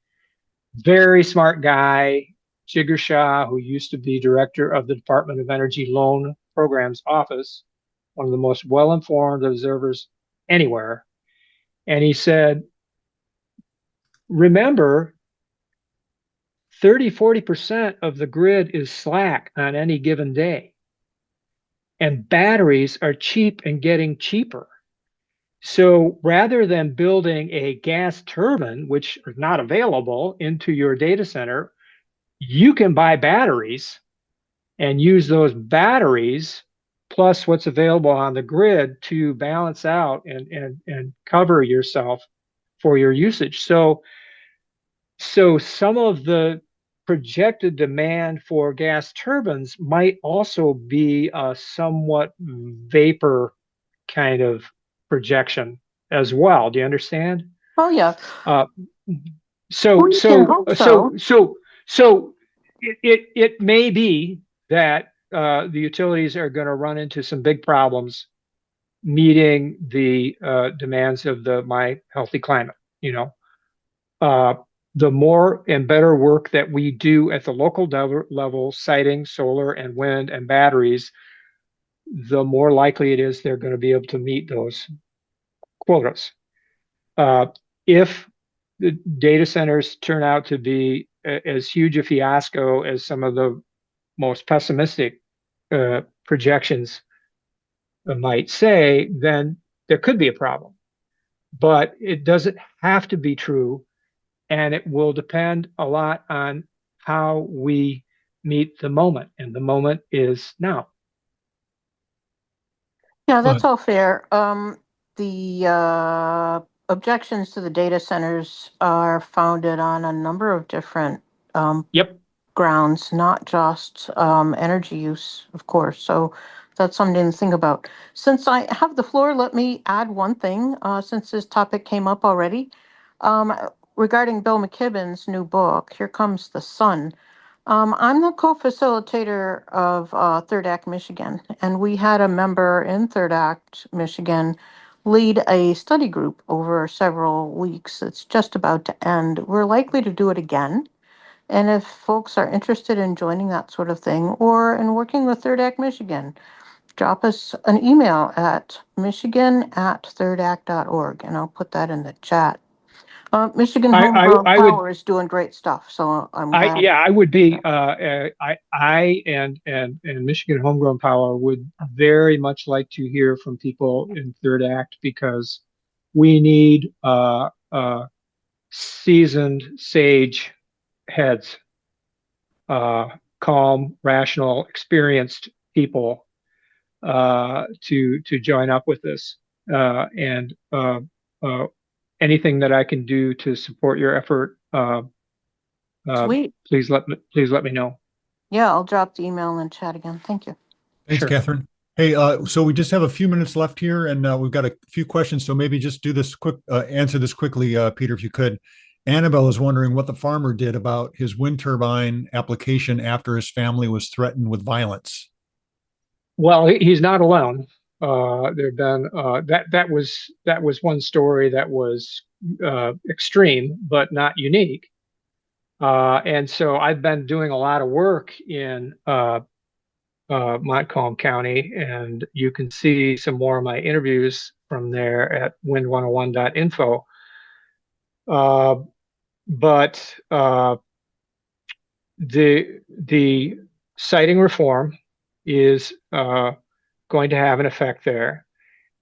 Very smart guy, Jigar Shah, who used to be director of the Department of Energy Loan Programs Office, one of the most well-informed observers anywhere. And he said, remember, 30–40% of the grid is slack on any given day. And batteries are cheap and getting cheaper. So rather than building a gas turbine, which is not available, into your data center, you can buy batteries and use those batteries plus what's available on the grid to balance out and cover yourself for your usage. So some of the projected demand for gas turbines might also be a somewhat vapor kind of projection as well. Do you understand? Oh, yeah. So We can hope so. it may be that the utilities are going to run into some big problems meeting the demands of the My Healthy Climate. The more and better work that we do at the local level, siting solar and wind and batteries, the more likely it is they're going to be able to meet those quotas. If the data centers turn out to be as huge a fiasco as some of the most pessimistic projections might say, then there could be a problem. But it doesn't have to be true, and it will depend a lot on how we meet the moment, and the moment is now. Yeah, that's all fair. The objections to the data centers are founded on a number of different grounds, not just energy use, of course. So that's something to think about. Since I have the floor, let me add one thing, since this topic came up already. Regarding Bill McKibben's new book, Here Comes the Sun. I'm the co-facilitator of Third Act Michigan, and we had a member in Third Act Michigan lead a study group over several weeks. It's just about to end. We're likely to do it again. And if folks are interested in joining that sort of thing or in working with Third Act Michigan, drop us an email at michigan@thirdact.org, and I'll put that in the chat. Michigan Homegrown Power is doing great stuff, so I'm glad. I would be. I and Michigan Homegrown Power would very much like to hear from people in Third Act, because we need seasoned sage heads, calm, rational, experienced people to join up with this, and anything that I can do to support your effort, Sweet. Please let me know. Yeah, I'll drop the email in the chat again. Thank you. Thanks, Catherine. Hey, so we just have a few minutes left here, and we've got a few questions. So maybe just do this quick, answer this quickly, Peter, if you could. Annabelle is wondering what the farmer did about his wind turbine application after his family was threatened with violence. Well, he's not alone. There've been that was one story that was extreme but not unique. And so I've been doing a lot of work in Montcalm County, and you can see some more of my interviews from there at wind101.info. But the siting reform is going to have an effect there,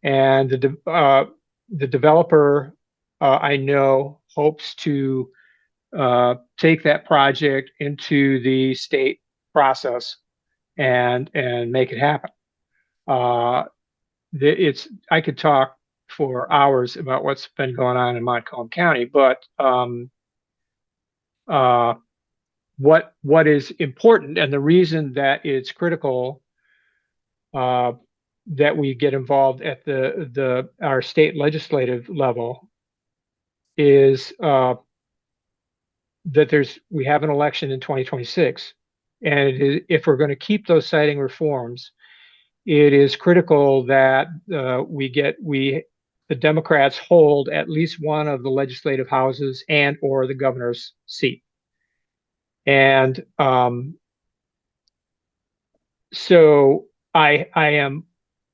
and the developer I know hopes to take that project into the state process and make it happen. I could talk for hours about what's been going on in Montcalm County, but what is important and the reason that it's critical that we get involved at our state legislative level is that we have an election in 2026, and if we're going to keep those siting reforms, it is critical that the Democrats hold at least one of the legislative houses and or the governor's seat. And so I am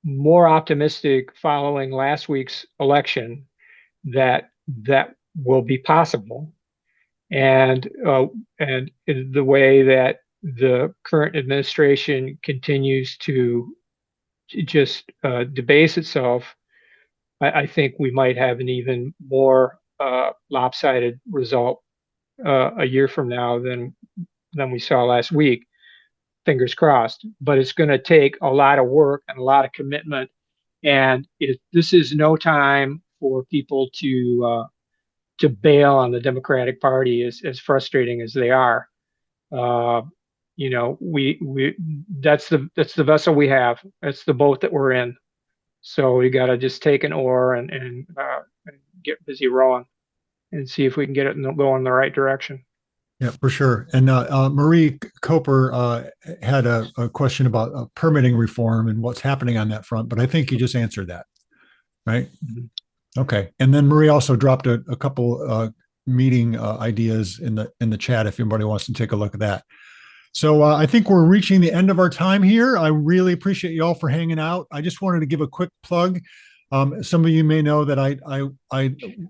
more optimistic following last week's election that will be possible. And in the way that the current administration continues to just debase itself, I think we might have an even more lopsided result a year from now than we saw last week. Fingers crossed. But it's going to take a lot of work and a lot of commitment, and this is no time for people to bail on the Democratic Party, as frustrating as they are. You know, that's the vessel we have. That's the boat that we're in. So we got to just take an oar and get busy rowing and see if we can get it going in the right direction. Yeah, for sure. And Marie Coper had a question about permitting reform and what's happening on that front, but I think you just answered that, right? Mm-hmm. Okay. And then Marie also dropped a couple meeting ideas in the chat if anybody wants to take a look at that. So I think we're reaching the end of our time here. I really appreciate you all for hanging out. I just wanted to give a quick plug. Some of you may know that I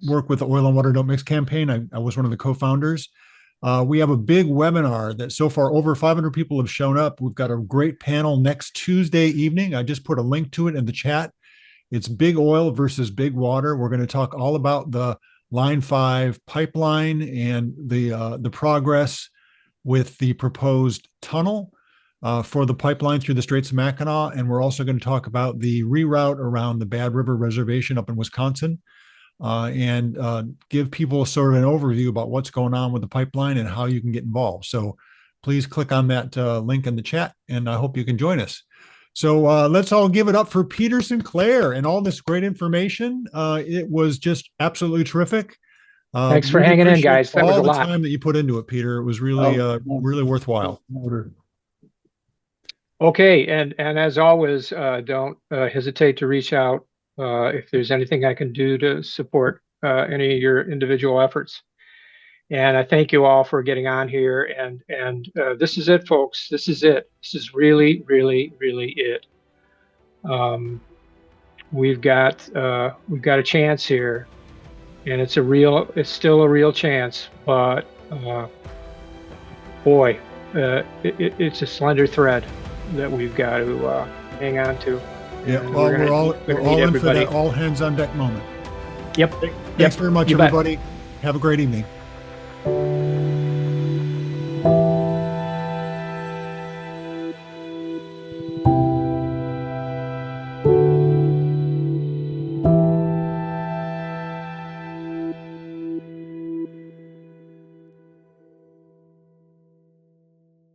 work with the Oil and Water Don't Mix campaign. I was one of the co-founders. We have a big webinar that so far over 500 people have shown up. We've got a great panel next Tuesday evening. I just put a link to it in the chat. It's Big Oil versus Big Water. We're going to talk all about the Line 5 pipeline and the progress with the proposed tunnel for the pipeline through the Straits of Mackinac. And we're also going to talk about the reroute around the Bad River Reservation up in Wisconsin and give people sort of an overview about what's going on with the pipeline and how you can get involved. So please click on that link in the chat, and I hope you can join us. So let's all give it up for Peter Sinclair and all this great information. It was just absolutely terrific. Thanks for hanging in, guys. That was a lot. All the time that you put into it, Peter. It was really, really worthwhile. Okay, and as always, don't hesitate to reach out if there's anything I can do to support any of your individual efforts. And I thank you all for getting on here. And this is it, folks. This is it. This is really, really, really it. We've got a chance here, and it's still a real chance. But boy, it's a slender thread that we've got to hang on to. Yeah, well, we're all in for that all hands on deck moment. Yep. Thanks very much, everybody. Have a great evening.